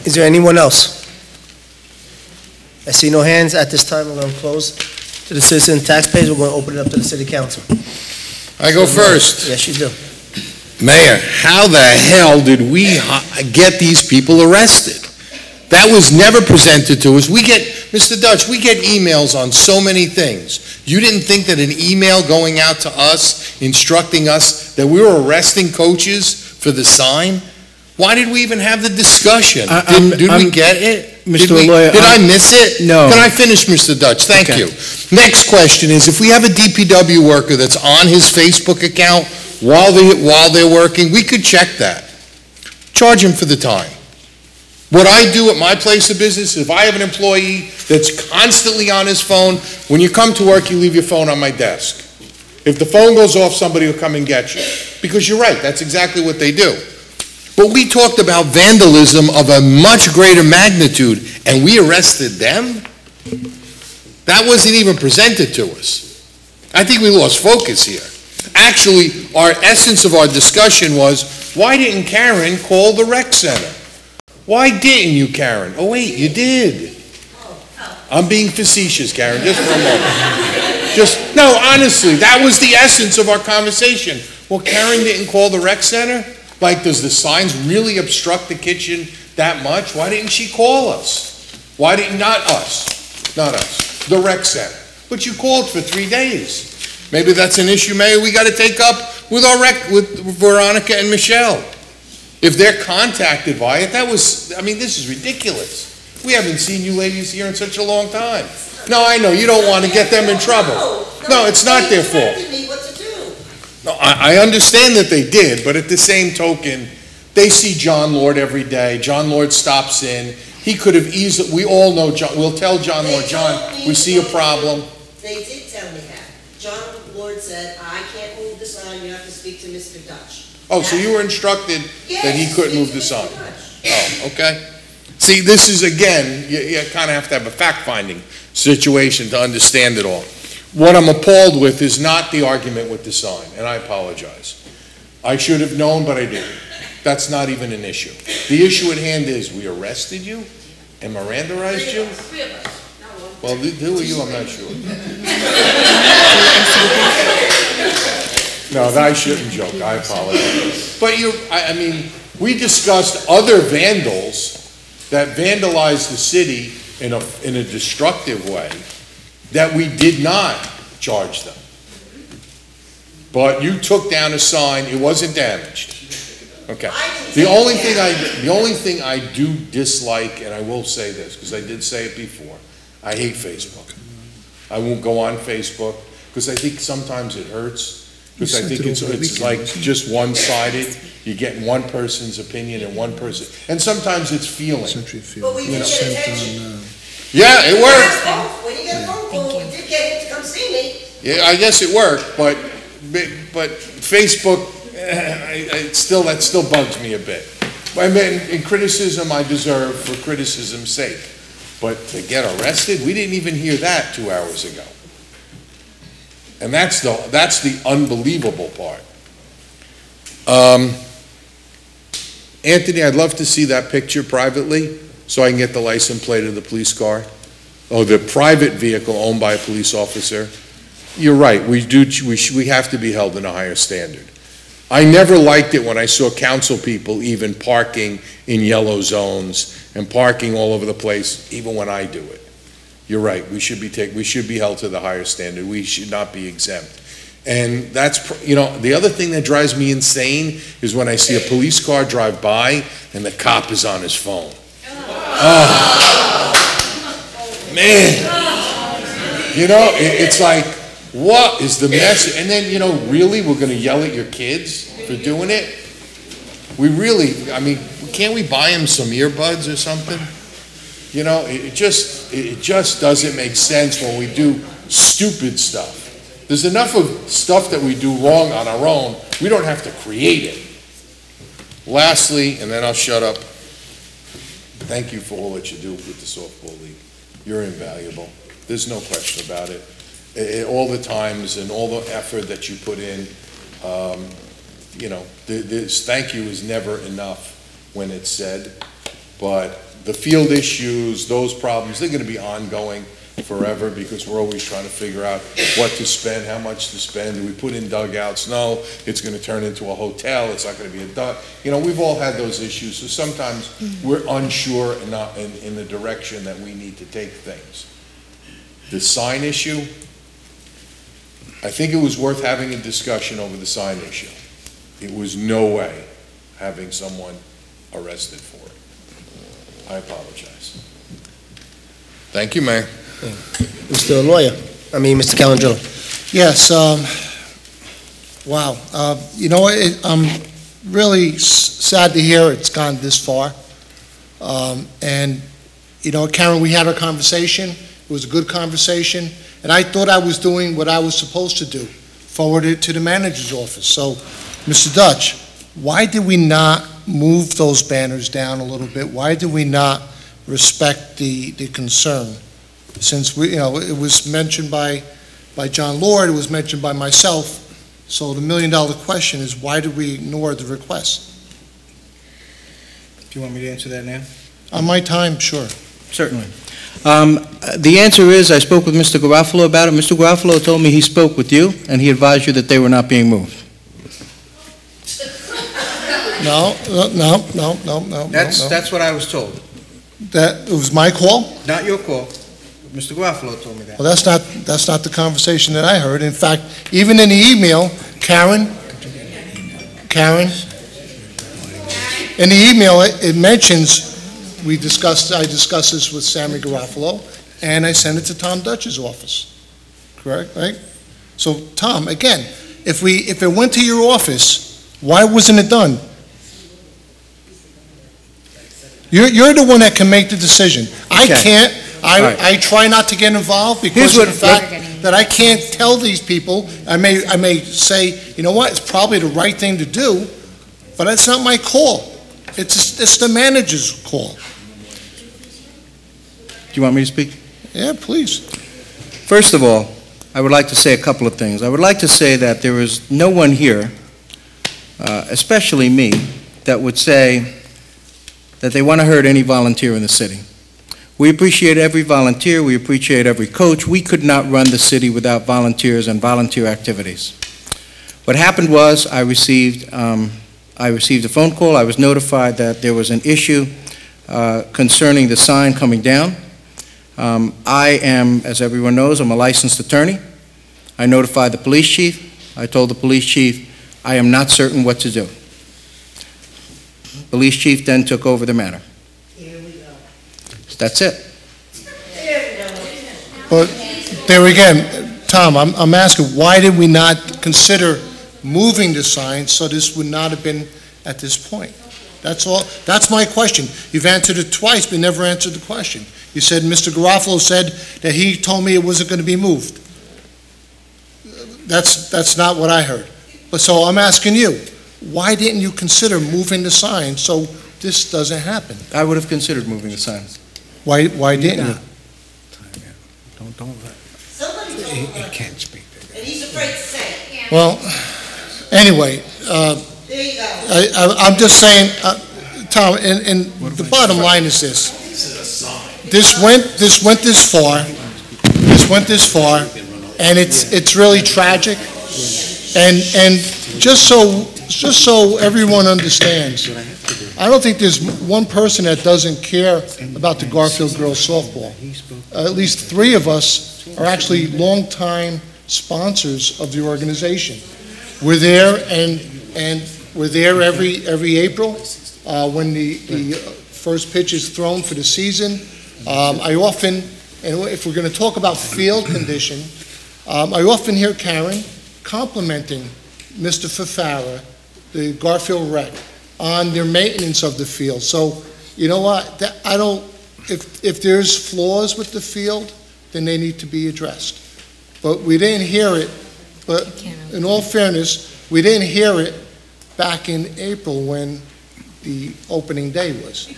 Is there anyone else? I see no hands. At this time, we're going to close to the citizen taxpayers. We're going to open it up to the city council. I go first. Yes, you do. Mayor, how the hell did we get these people arrested? That was never presented to us. Mr. Dutch, we get emails on so many things. You didn't think that an email going out to us, instructing us that we were arresting coaches for the sign? Why did we even have the discussion? Did we get it? Mr. Lawyer, Did I miss it? No. Can I finish, Mr. Dutch? Thank you. Next question is, if we have a DPW worker that's on his Facebook account while they're working, we could check that. Charge him for the time. What I do at my place of business, if I have an employee that's constantly on his phone, when you come to work, you leave your phone on my desk. If the phone goes off, somebody will come and get you. Because you're right, that's exactly what they do. But we talked about vandalism of a much greater magnitude, and we arrested them? That wasn't even presented to us. I think we lost focus here. Actually, our essence of our discussion was, why didn't Karen call the rec center? Why didn't you, Karen? Oh, wait, you did. I'm being facetious, Karen, just for a moment. No, honestly, that was the essence of our conversation. Well, Karen didn't call the rec center? Like, does the signs really obstruct the kitchen that much? Why didn't she call us? Not us, the rec center. But you called for 3 days. Maybe that's an issue, Mayor, we got to take up with with Veronica and Michelle. If they're contacted by it, this is ridiculous. We haven't seen you ladies here in such a long time. No, I know, you don't want to get them in trouble. No, it's not their fault. No, I understand that they did, but at the same token, they see John Lord every day. John Lord stops in. He could have easily, we all know John, we'll tell John Lord, John, we see a problem. They did tell me that. John Lord said, I can't move the sign, you have to speak to Mr. Dutch. Oh, so you were instructed that he couldn't move the sign? Oh, okay. See, this is, again, you kind of have to have a fact-finding situation to understand it all. What I'm appalled with is not the argument with the sign, and I apologize. I should have known, but I didn't. That's not even an issue. The issue at hand is, we arrested you and Mirandaized you? Well, who are you? I'm not sure. No, I shouldn't joke. I apologize. But we discussed other vandals that vandalized the city in a destructive way that we did not charge them. But you took down a sign, it wasn't damaged. Okay. The only thing I do dislike, and I will say this, because I did say it before, I hate Facebook. I won't go on Facebook, because I think sometimes it hurts. Because I think it's like just one-sided. You're getting one person's opinion and one person, and sometimes it's feeling. But we did get attention. Yeah, it worked. When you get a phone call, we did get him to come see me. Yeah, I guess it worked, but Facebook, that still bugs me a bit. I mean, in criticism, I deserve for criticism's sake. But to get arrested, we didn't even hear that 2 hours ago. And that's the unbelievable part. Anthony, I'd love to see that picture privately so I can get the license plate of the police car. Oh, the private vehicle owned by a police officer. You're right, we have to be held in a higher standard. I never liked it when I saw council people even parking in yellow zones and parking all over the place, even when I do it. You're right, we should be held to the higher standard. We should not be exempt. And that's, the other thing that drives me insane is when I see a police car drive by and the cop is on his phone. Oh, man. It's like, what is the message? And then, really, we're going to yell at your kids for doing it? Can't we buy them some earbuds or something? It just doesn't make sense when we do stupid stuff. There's enough of stuff that we do wrong on our own. We don't have to create it. Lastly, and then I'll shut up, thank you for all that you do with the softball league. You're invaluable. There's no question about it. All the times and all the effort that you put in, this thank you is never enough when it's said, but the field issues, those problems, they're going to be ongoing forever because we're always trying to figure out what to spend, how much to spend. Do we put in dugouts? No, it's going to turn into a hotel. It's not going to be a duck. You know, we've all had those issues. So sometimes we're unsure and not in the direction that we need to take things. The sign issue, I think it was worth having a discussion over the sign issue. It was no way having someone arrested for it. I apologize. Thank you, Mayor. Mr. Lawyer, Mr. Calangelo. Yes, wow. You know, I'm really sad to hear it's gone this far. And, you know, Karen, we had a conversation. It was a good conversation. And I thought I was doing what I was supposed to do, forward it to the manager's office. So, Mr. Dutch, why did we not move those banners down a little bit? Why did we not respect the concern? Since we, you know, it was mentioned by John Lord, it was mentioned by myself. So the million-dollar question is, why did we ignore the request? Do you want me to answer that now? On my time, sure. Certainly. The answer is, I spoke with Mr. Garofalo about it. Mr. Garofalo told me he spoke with you, and he advised you that they were not being moved. No. That's what I was told. That it was my call? Not your call. Mr. Garofalo told me that. Well, that's not the conversation that I heard. In fact, even in the email, Karen, in the email, it mentions, I discussed this with Sammy Garofalo, and I sent it to Tom Dutch's office. Correct, right? So, Tom, again, if it went to your office, why wasn't it done? You're the one that can make the decision. I can't. I try not to get involved because of the fact that I can't tell these people. I may say, you know what, it's probably the right thing to do, but it's not my call. It's the manager's call. Do you want me to speak? Yeah, please. First of all, I would like to say a couple of things. I would like to say that there is no one here, especially me, that would say that they want to hurt any volunteer in the city. We appreciate every volunteer. We appreciate every coach. We could not run the city without volunteers and volunteer activities. What happened was I received a phone call. I was notified that there was an issue concerning the sign coming down. I am, as everyone knows, I'm a licensed attorney. I notified the police chief. I told the police chief I am not certain what to do. Police chief then took over the matter. Here we go. That's it. But there again, Tom, I'm asking, why did we not consider moving the sign so this would not have been at this point? That's all. That's my question. You've answered it twice, but never answered the question. You said Mr. Garofalo said that he told me it wasn't going to be moved. That's not what I heard. But so I'm asking you, why didn't you consider moving the sign so this doesn't happen? I would have considered moving the sign. Why didn't you? Don't. Somebody told him. He can't speak. And he's afraid to say it. Well, anyway, There you go. I'm just saying, Tom, and the bottom line is this. This went this far. This went this far, and it's really tragic. And just so everyone understands, I don't think there's one person that doesn't care about the Garfield girls softball. At least 3 of us are actually longtime sponsors of the organization. We're there, and we're there every April when the first pitch is thrown for the season. I often, and if we're going to talk about field condition, I often hear Karen complimenting Mr. Fafara, the Garfield Rec, on their maintenance of the field. So, you know what? If there's flaws with the field, then they need to be addressed. But we didn't hear it. But in all fairness, we didn't hear it back in April when the opening day was.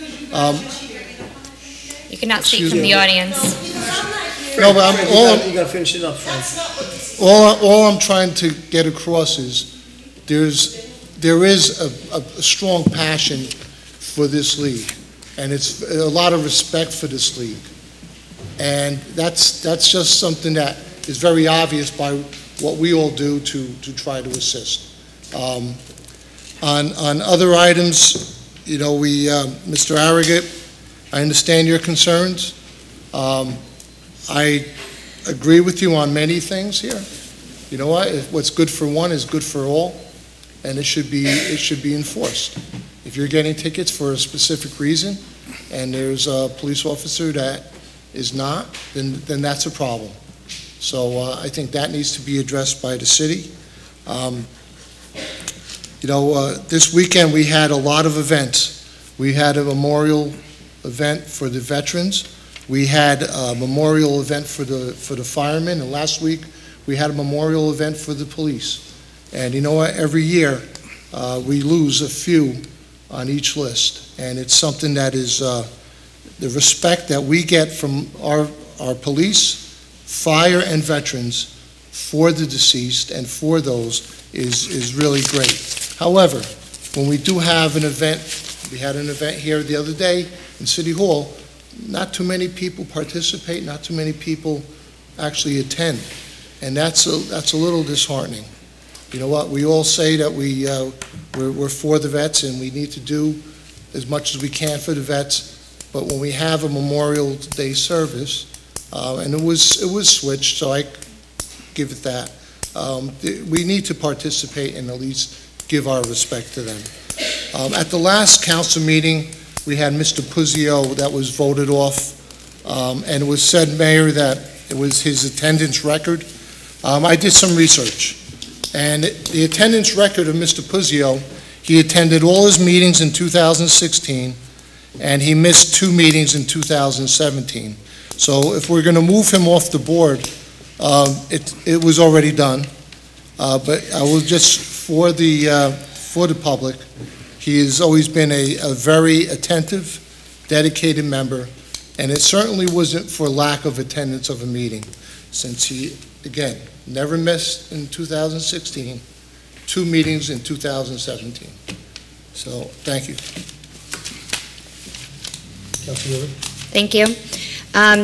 You cannot speak from the audience. No, but You got to finish it up, Frank. all I'm trying to get across is there is a strong passion for this league, and it's a lot of respect for this league. And that's just something that is very obvious by what we all do to try to assist. On other items, you know, Mr. Arrogate, I understand your concerns. I agree with you on many things here. You know what? What's good for one is good for all, and it should be enforced. If you're getting tickets for a specific reason, and there's a police officer that is not, then that's a problem. So I think that needs to be addressed by the city. You know, this weekend we had a lot of events. We had a memorial event for the veterans. We had a memorial event for the firemen, and last week we had a memorial event for the police. And you know what? Every year we lose a few on each list, and it's something that is the respect that we get from our police, fire, and veterans for the deceased and for those is really great. However, when we do have an event, we had an event here the other day in City Hall, not too many people participate, not too many people actually attend, and that's a little disheartening. You know what? We all say that we're for the vets and we need to do as much as we can for the vets, but when we have a Memorial Day service, and it was switched, so I give it that, we need to participate and at least give our respect to them. At the last council meeting, we had Mr. Puzzio that was voted off, and it was said, Mayor, that it was his attendance record. I did some research, and the attendance record of Mr. Puzzio, he attended all his meetings in 2016, and he missed 2 meetings in 2017. So if we're going to move him off the board, it was already done. But I will just, for the public, he has always been a very attentive, dedicated member, and it certainly wasn't for lack of attendance of a meeting, since he, again, never missed in 2016, 2 meetings in 2017. So, thank you. Councilwoman? Thank you.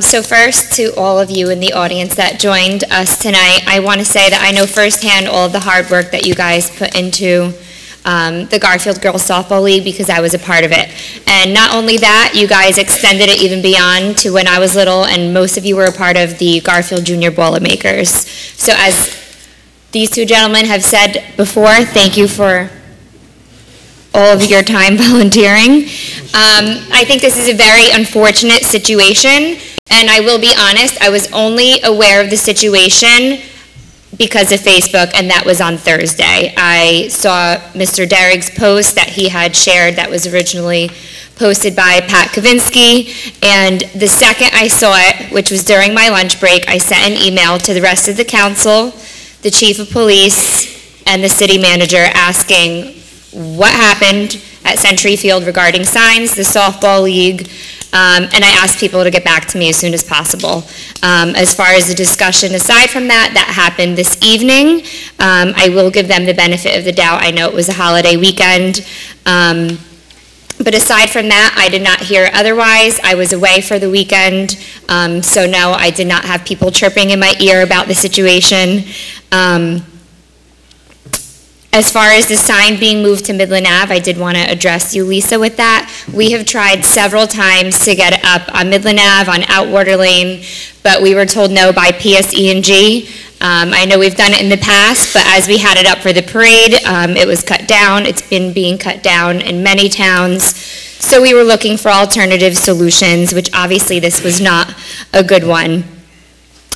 So first, to all of you in the audience that joined us tonight, I want to say that I know firsthand all of the hard work that you guys put into the Garfield Girls Softball League, because I was a part of it. And not only that, you guys extended it even beyond to when I was little, and most of you were a part of the Garfield Junior Boilermakers. So as these 2 gentlemen have said before, thank you for all of your time volunteering. I think this is a very unfortunate situation, and I will be honest, I was only aware of the situation because of Facebook, and that was on Thursday. I saw Mr. Derrick's post that he had shared that was originally posted by Pat Kavinsky, and the second I saw it, which was during my lunch break, I sent an email to the rest of the council, the chief of police, and the city manager asking what happened at Century Field regarding signs, the softball league, and I asked people to get back to me as soon as possible. As far as the discussion aside from that, that happened this evening. I will give them the benefit of the doubt. I know it was a holiday weekend. But aside from that, I did not hear otherwise. I was away for the weekend, so no, I did not have people chirping in my ear about the situation. As far as the sign being moved to Midland Ave, I did want to address you, Lisa, with that. We have tried several times to get it up on Midland Ave, on Outwater Lane, but we were told no by PSE&G. I know we've done it in the past, but as we had it up for the parade, it was cut down. It's been being cut down in many towns. So we were looking for alternative solutions, which obviously this was not a good one.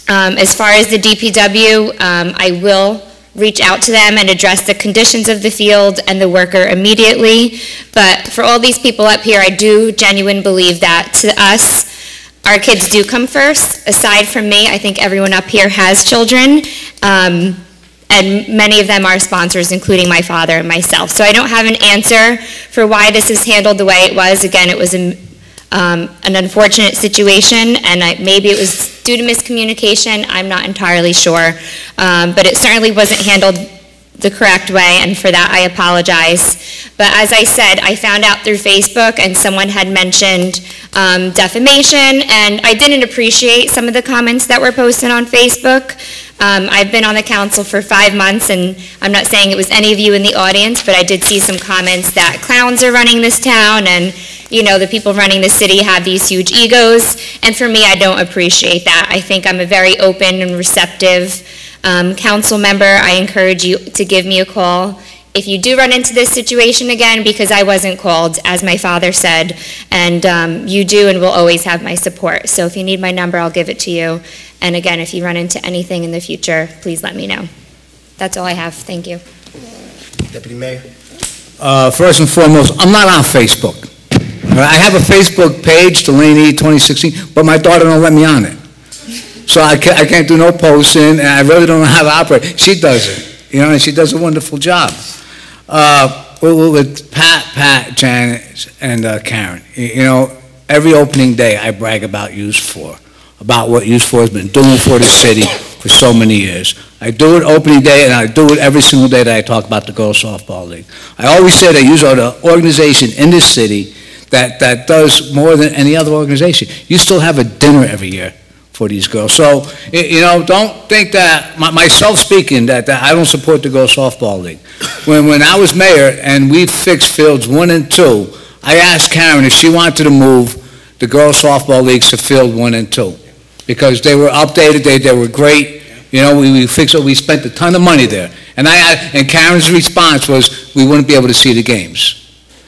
As far as the DPW, I will reach out to them and address the conditions of the field and the worker immediately. But for all these people up here, I do genuinely believe that to us, our kids do come first. Aside from me, I think everyone up here has children, and many of them are sponsors, including my father and myself. So I don't have an answer for why this is handled the way it was. Again, it was an unfortunate situation, and maybe it was due to miscommunication. I'm not entirely sure, but it certainly wasn't handled the correct way, and for that I apologize. But as I said, I found out through Facebook, and someone had mentioned defamation, and I didn't appreciate some of the comments that were posted on Facebook. I've been on the council for 5 months, and I'm not saying it was any of you in the audience, but I did see some comments that clowns are running this town, and you know, the people running the city have these huge egos, and for me, I don't appreciate that. I think I'm a very open and receptive council member. I encourage you to give me a call if you do run into this situation again, because I wasn't called, as my father said, and you do and will always have my support. So if you need my number, I'll give it to you. And again, if you run into anything in the future, please let me know. That's all I have. Thank you. Deputy Mayor. First and foremost, I'm not on Facebook. I have a Facebook page, Delaney 2016, but my daughter don't let me on it. So I can't do no posting, and I really don't know how to operate. She does it, you know, and she does a wonderful job. With Pat, Janet, and Karen, you know, every opening day I brag about Use 4, about what Use 4 has been doing for the city for so many years. I do it opening day, and I do it every single day that I talk about the Girls Softball League. I always say that Use are the organization in this city that does more than any other organization. You still have a dinner every year for these girls. So, you know, don't think that, myself speaking, that I don't support the Girls Softball League. When I was mayor and we fixed fields 1 and 2, I asked Karen if she wanted to move the Girls Softball Leagues to field 1 and 2, because they were updated, they were great. You know, we fixed it, we spent a ton of money there. And Karen's response was, we wouldn't be able to see the games.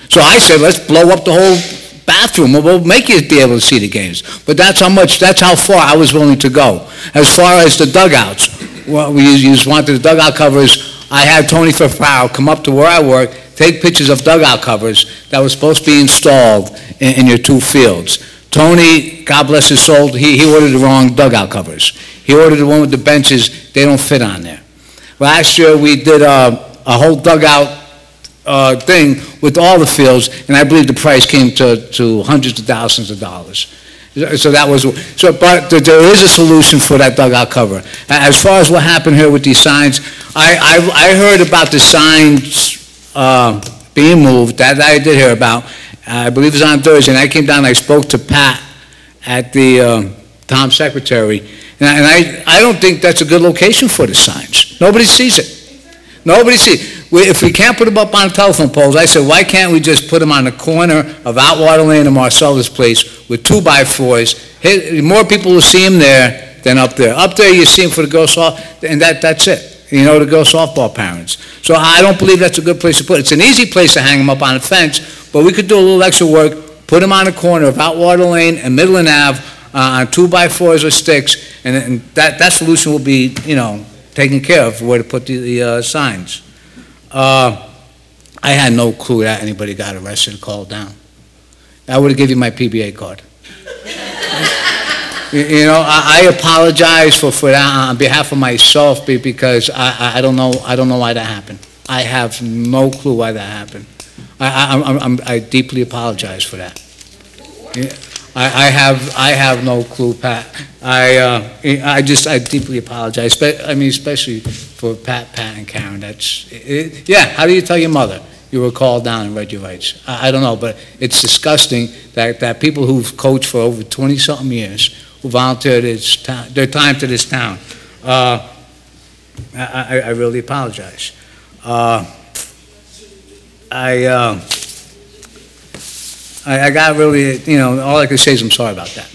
So I said, let's blow up the whole bathroom. We'll make you be able to see the games. But that's how far I was willing to go. As far as the dugouts, well, you just wanted the dugout covers. I had Tony Ferraro come up to where I work, take pictures of dugout covers that were supposed to be installed in your 2 fields. Tony, God bless his soul, he ordered the wrong dugout covers. He ordered the one with the benches, they don't fit on there. Last year we did a whole dugout thing with all the fields, and I believe the price came to hundreds of thousands of dollars. So that was, but there is a solution for that dugout cover. As far as what happened here with these signs, I heard about the signs being moved, that I did hear about. I believe it was on Thursday, and I came down and I spoke to Pat at the town secretary, and I don't think that's a good location for the signs. Nobody sees it. Nobody sees. If we can't put them up on telephone poles, I said, why can't we just put them on the corner of Outwater Lane and Marcella's Place with 2x4s? More people will see them there than up there. Up there, you see them for the girls' softball, and that's it. You know, the girls' softball parents. So I don't believe that's a good place to put it. It's an easy place to hang them up on a fence, but we could do a little extra work, put them on the corner of Outwater Lane and Midland Ave on 2x4s or sticks, and that solution will be, you know, taken care of where to put the signs. I had no clue that anybody got arrested and called down. I would have given you my PBA card. You know, I apologize for that on behalf of myself, because I don't know why that happened. I have no clue why that happened. I deeply apologize for that. I have no clue, Pat. I deeply apologize. I mean, especially for Pat and Karen. Yeah. How do you tell your mother you were called down and read your rights? I don't know, but it's disgusting that people who've coached for over 20-something years, who volunteered their time to this town. I really apologize. I got really, you know, all I can say is I'm sorry about that.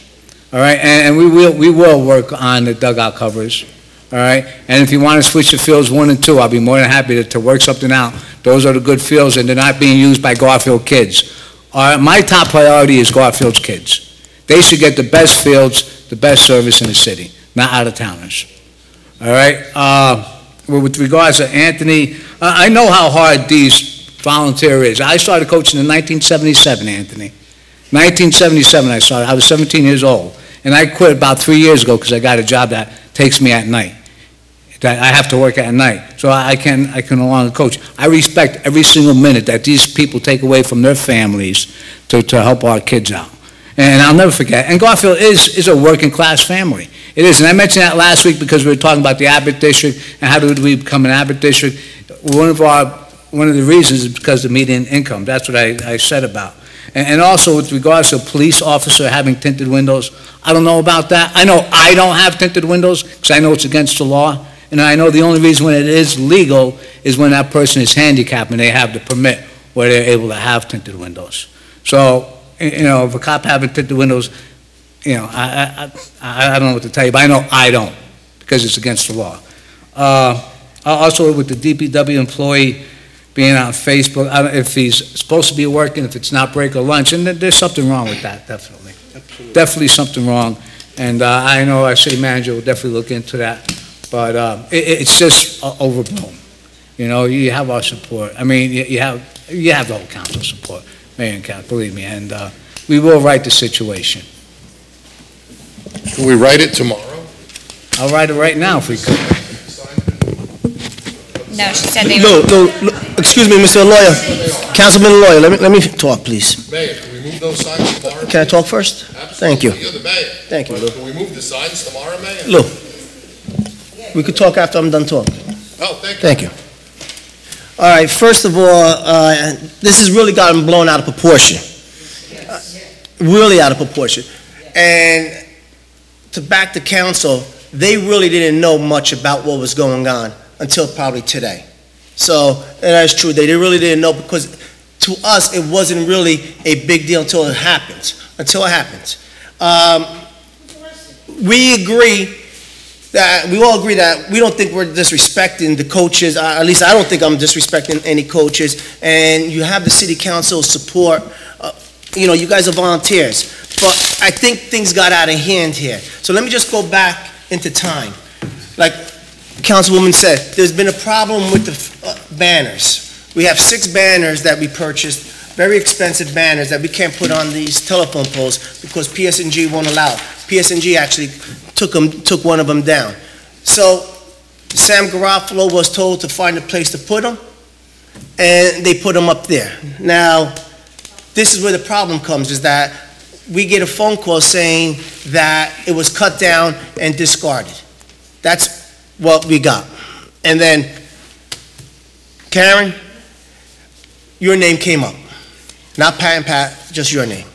All right, and we will work on the dugout covers. All right, and if you want to switch to fields 1 and 2, I'll be more than happy to work something out. Those are the good fields, and they're not being used by Garfield kids. My top priority is Garfield's kids. They should get the best fields, the best service in the city, not out-of-towners. All right, with regards to Anthony, I know how hard these volunteer is. I started coaching in 1977, Anthony. 1977 I started. I was 17 years old. And I quit about 3 years ago because I got a job that takes me at night. That I have to work at night. So I can no longer coach. I respect every single minute that these people take away from their families to help our kids out. And I'll never forget. And Garfield is a working-class family. It is. And I mentioned that last week because we were talking about the Abbott District and how did we become an Abbott District. One of the reasons is because of median income. That's what I said about. And also with regards to a police officer having tinted windows, I don't know about that. I know I don't have tinted windows because I know it's against the law. And I know the only reason when it is legal is when that person is handicapped and they have the permit where they're able to have tinted windows. So, you know, if a cop having tinted windows, you know, I don't know what to tell you, but I know I don't because it's against the law. Also with the DPW employee being on Facebook, I don't know if he's supposed to be working, if it's not break or lunch, and there's something wrong with that, definitely. Absolutely. Definitely something wrong. And I know our city manager will definitely look into that. But it's just overblown. You know, you have our support. I mean, you have the whole council support, Mayor and Council, believe me, and we will right the situation. Can we write it tomorrow? I'll write it right now if we could. No, she said they No, excuse me, Mr. Lawyer, Councilman Lawyer, let me talk, please. Mayor, can we move those signs tomorrow? Can I talk first? Absolutely. Thank you. You're the mayor. Thank you, But Lou. can we move the signs tomorrow, Mayor? Lou, we could talk after I'm done talking. Oh, thank you. Thank you. All right, first of all, this has really gotten blown out of proportion. Really out of proportion. And to back the council, they really didn't know much about what was going on until probably today. So, and that is true. They really didn't know because to us, it wasn't really a big deal until it happens. We all agree that we don't think we're disrespecting the coaches. At least I don't think I'm disrespecting any coaches. And you have the city council support. You know, you guys are volunteers. But I think things got out of hand here. So let me just go back into time. Like Councilwoman said, there's been a problem with the banners. We have 6 banners that we purchased, very expensive banners that we can't put on these telephone poles because PS&G won't allow it. PS&G actually took one of them down. So Sam Garofalo was told to find a place to put them, and they put them up there. Now, this is where the problem comes, is that we get a phone call saying that it was cut down and discarded. That's what we got. And then, Karen, your name came up. Not Pat and Pat, just your name.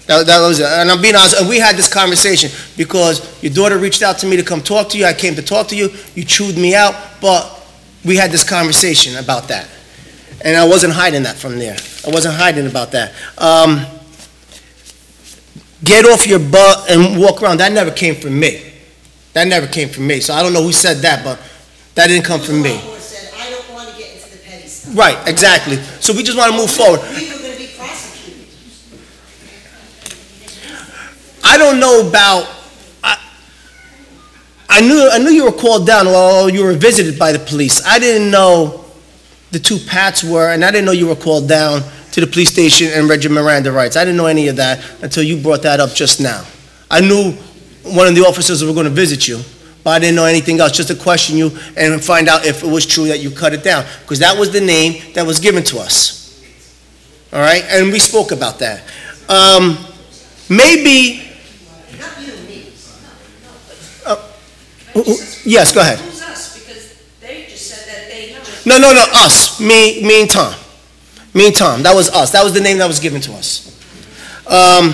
That was it. And I'm being honest, and we had this conversation because your daughter reached out to me to come talk to you. I came to talk to you. You chewed me out, but we had this conversation about that. And I wasn't hiding that from there. I wasn't hiding about that. Get off your butt and walk around. That never came from me. That never came from me. So I don't know who said that, but that didn't come from me. I don't want to get into the petty stuff. Right, exactly. So we just want to move forward. We were going to be prosecuted. I don't know about, I knew you were called down or you were visited by the police. I didn't know the 2 Pats were, and I didn't know you were called down to the police station and read your Miranda rights. I didn't know any of that until you brought that up just now. I knew one of the officers were going to visit you, but I didn't know anything else, just to question you and find out if it was true that you cut it down, because that was the name that was given to us. All right, and we spoke about that. Maybe. Yes, go ahead. Who's us? Because they just said that they know. No, us. Me and Tom. Me and Tom. That was us. That was the name that was given to us. I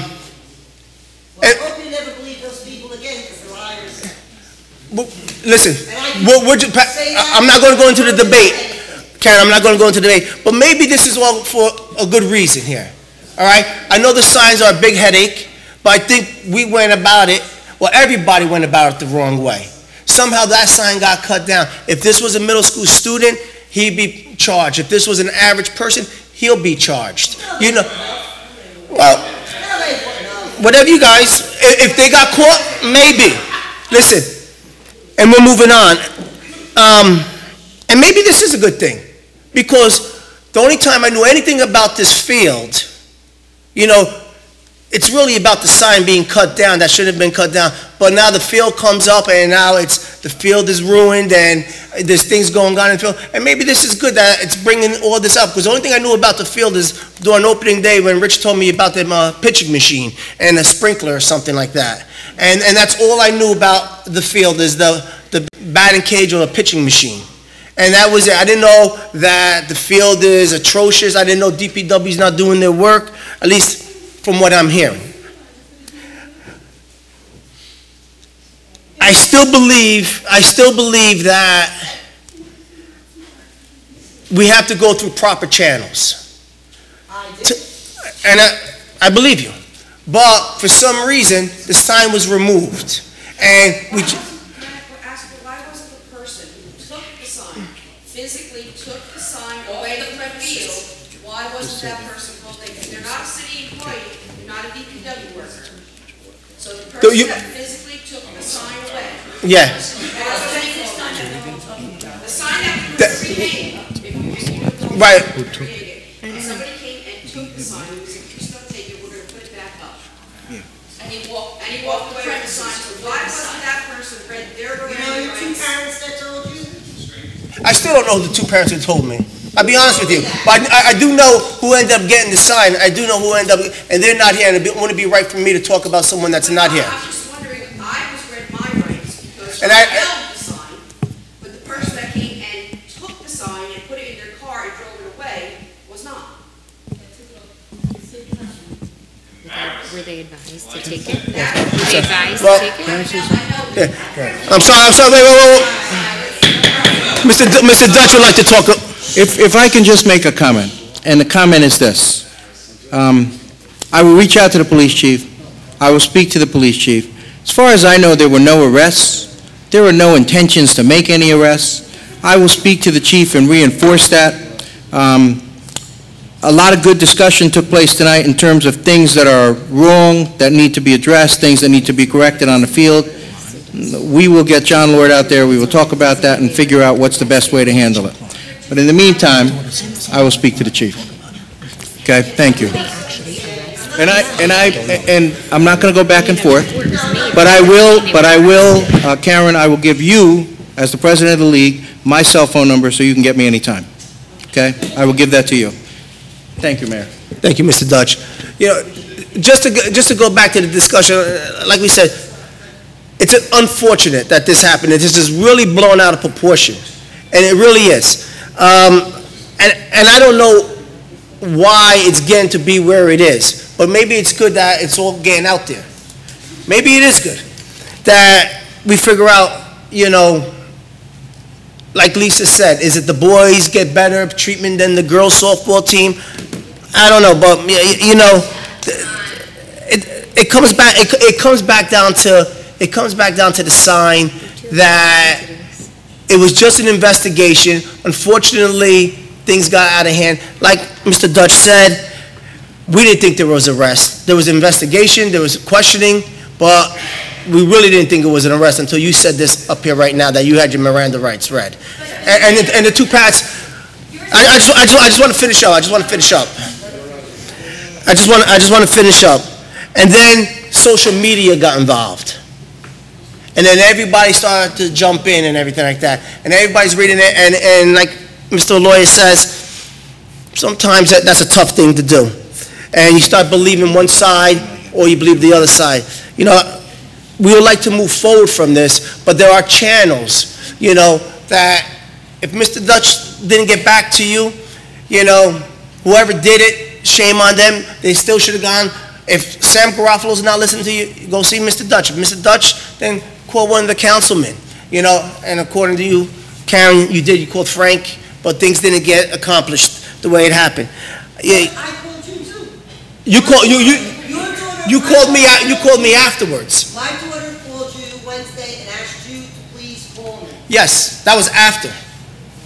hope you never believe those people again, because they're liars. Listen, I'm not going to go into the debate. Karen, I'm not going to go into the debate. But maybe this is all for a good reason here. All right? I know the signs are a big headache, but I think we went about it, well, everybody went about it the wrong way. Somehow that sign got cut down. If this was a middle school student, he'd be charged. If this was an average person, he'll be charged. You know, well, whatever you guys, if they got caught, maybe. Listen, and we're moving on. And maybe this is a good thing, because the only time I knew anything about this field, you know, it's really about the sign being cut down that should have been cut down. But now the field comes up, and now the field is ruined, and there's things going on in the field, and maybe this is good that it's bringing all this up, because the only thing I knew about the field is during opening day when Rich told me about the pitching machine and a sprinkler or something like that. And that's all I knew about the field is the batting cage or the pitching machine. And that was it. I didn't know that the field is atrocious. I didn't know DPW's not doing their work, at least from what I'm hearing. I still believe that we have to go through proper channels. And I believe you. But for some reason, the sign was removed. And we... Why wasn't the person who took the sign, physically took the sign away from the field, why wasn't that person called? They're not a city employee, they're not a DPW worker. So the person that physically took the sign away. Yeah. The sign that was remade. Right. Somebody came and took the sign, and said, please don't take it, we're going to put it back up. And he walked away from the sign. So why wasn't that person read their Miranda rights? Parents that told you? I still don't know who the two parents who told me. I'll be honest with you. But I do know who ended up getting the sign. I do know who ended up, and they're not here, and it wouldn't be right for me to talk about someone that's not here. I'm just wondering, I was read my rights because And I held the sign, but the person that came and took the sign and put it in their car and drove it away was not. Were they advised to take it? Were they advised Well, to take it? I'm sorry, wait. Mr. Dutch would like to talk. If I can just make a comment, and the comment is this. I will reach out to the police chief. I will speak to the police chief. As far as I know, there were no arrests. There were no intentions to make any arrests. I will speak to the chief and reinforce that. A lot of good discussion took place tonight in terms of things that are wrong, that need to be addressed, things that need to be corrected on the field. We will get John Lord out there, we will talk about that and figure out what's the best way to handle it. But in the meantime, I will speak to the chief. Okay, thank you. And I'm not going to go back and forth, but I will, Karen, I will give you, as the president of the league, my cell phone number so you can get me anytime. Okay? I will give that to you. Thank you, Mayor. Thank you, Mr. Dutch. You know, just to go back to the discussion, like we said, it's unfortunate that this happened. This is really blown out of proportion, and it really is. And I don't know why it's getting to be where it is, but maybe it's good that it's all getting out there. Maybe it is good that we figure out, you know, like Lisa said, is it the boys get better treatment than the girls softball team? I don't know, but you know, it comes back down to the sign that it was just an investigation. Unfortunately, things got out of hand. Like Mr. Dutch said, we didn't think there was arrest. There was investigation, there was questioning, but we really didn't think it was an arrest until you said this up here right now, that you had your Miranda rights read. And the two parts, I just want to finish up. I just want to finish up. And then social media got involved. And then everybody started to jump in and everything like that. And everybody's reading it, and like Mr. Lawyer says, sometimes that's a tough thing to do. And you start believing one side, or you believe the other side. You know, we would like to move forward from this, but there are channels, you know, that if Mr. Dutch didn't get back to you, you know, whoever did it, shame on them. They still should have gone. If Sam Garofalo's not listening to you, go see Mr. Dutch. If Mr. Dutch, then call one of the councilmen, you know, and according to you, Karen, you called Frank, but things didn't get accomplished the way it happened. Yeah. I called you too. You called me afterwards. My daughter called you Wednesday and asked you to please call me. Yes, that was after.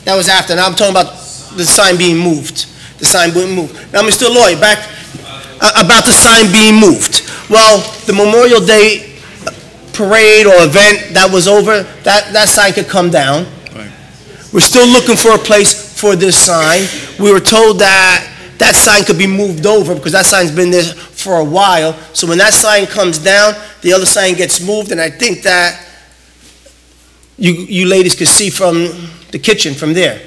Now I'm talking about the sign being moved. The sign being moved. Now, Mr. Lawyer, back about the sign being moved. Well, the Memorial Day parade or event that was over, that sign could come down. Right. We're still looking for a place for this sign. We were told that that sign could be moved over because that sign's been there for a while. So when that sign comes down, the other sign gets moved, and I think that you ladies could see from the kitchen from there.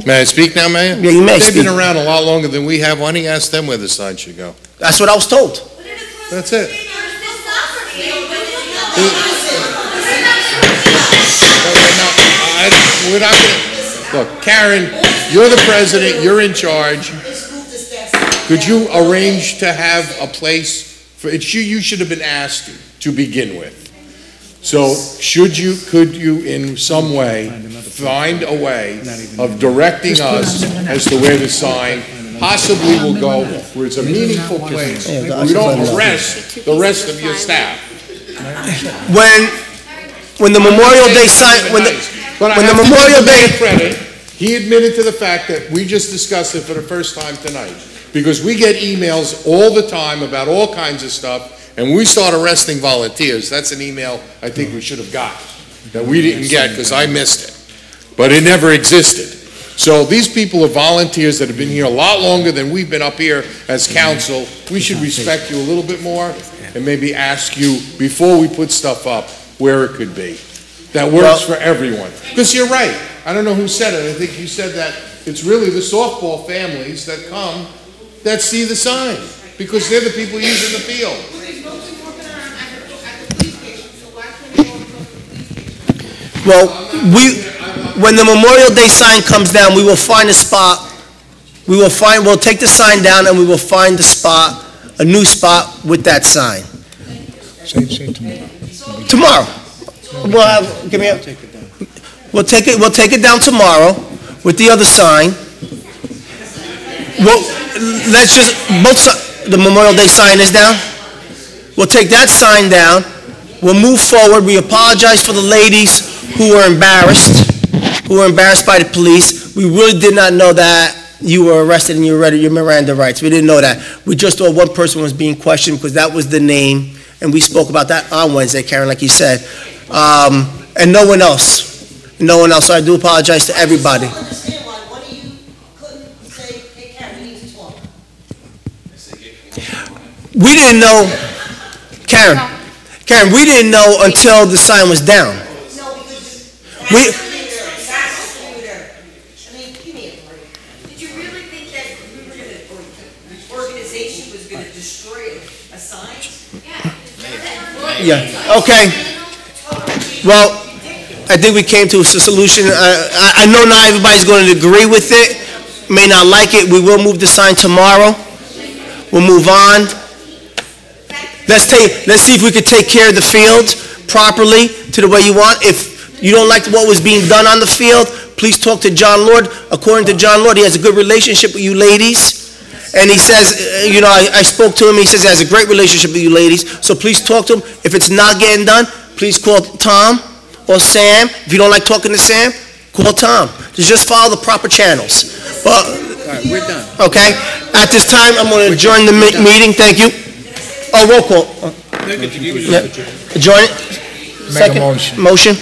May I speak now, Mayor? Yeah, you may They've speak. been around a lot longer than we have. Why don't you ask them where the sign should go? That's what I was told. That's it. We're not gonna, look, Karen, you're the president, you're in charge. Could you arrange to have a place for, you should have been asked to begin with. So could you in some way find a way of directing us as to where the sign possibly will go, where it's a meaningful place, where we don't arrest the rest of your staff? When the Memorial Day sign, when the Memorial Day credit, he admitted to the fact that we just discussed it for the first time tonight. Because we get emails all the time about all kinds of stuff, and when we start arresting volunteers, that's an email I think we should have got, that we didn't get because I missed it. But it never existed. So these people are volunteers that have been here a lot longer than we've been up here as council. We should respect you a little bit more and maybe ask you, before we put stuff up, where it could be. That works for everyone. Because you're right. I don't know who said it. I think you said that it's really the softball families that come that see the sign, because they're the people using the field. Well, when the Memorial Day sign comes down, we will find a spot. We'll take the sign down and we will find the spot, a new spot with that sign. Say tomorrow. Tomorrow. We'll take it down tomorrow with the other sign. The Memorial Day sign is down. We'll take that sign down. We'll move forward. We apologize for the ladies who were embarrassed by the police. We really did not know that you were arrested and you read your Miranda rights. We didn't know that. We just thought one person was being questioned because that was the name, and we spoke about that on Wednesday, Karen, like you said. And no one else. No one else. So I do apologize to everybody. We didn't know, Karen, we didn't know until the sign was down. Did you really think that we were gonna, or the organization was gonna destroy a sign? Yeah, okay. Well, I think we came to a solution. I know not everybody's going to agree with it, may not like it. We will move the sign tomorrow. We'll move on. Let's see if we could take care of the field properly to the way you want. If you don't like what was being done on the field, please talk to John Lord. According to John Lord, he has a good relationship with you ladies. And he says, I spoke to him, he says he has a great relationship with you ladies. So please talk to him. If it's not getting done, please call Tom or Sam. If you don't like talking to Sam, call Tom. Just follow the proper channels. Well, All right, we're done. okay. At this time, I'm going to adjourn the meeting. Thank you. Oh, roll call. Yeah. Adjourn it. Make a motion. Motion.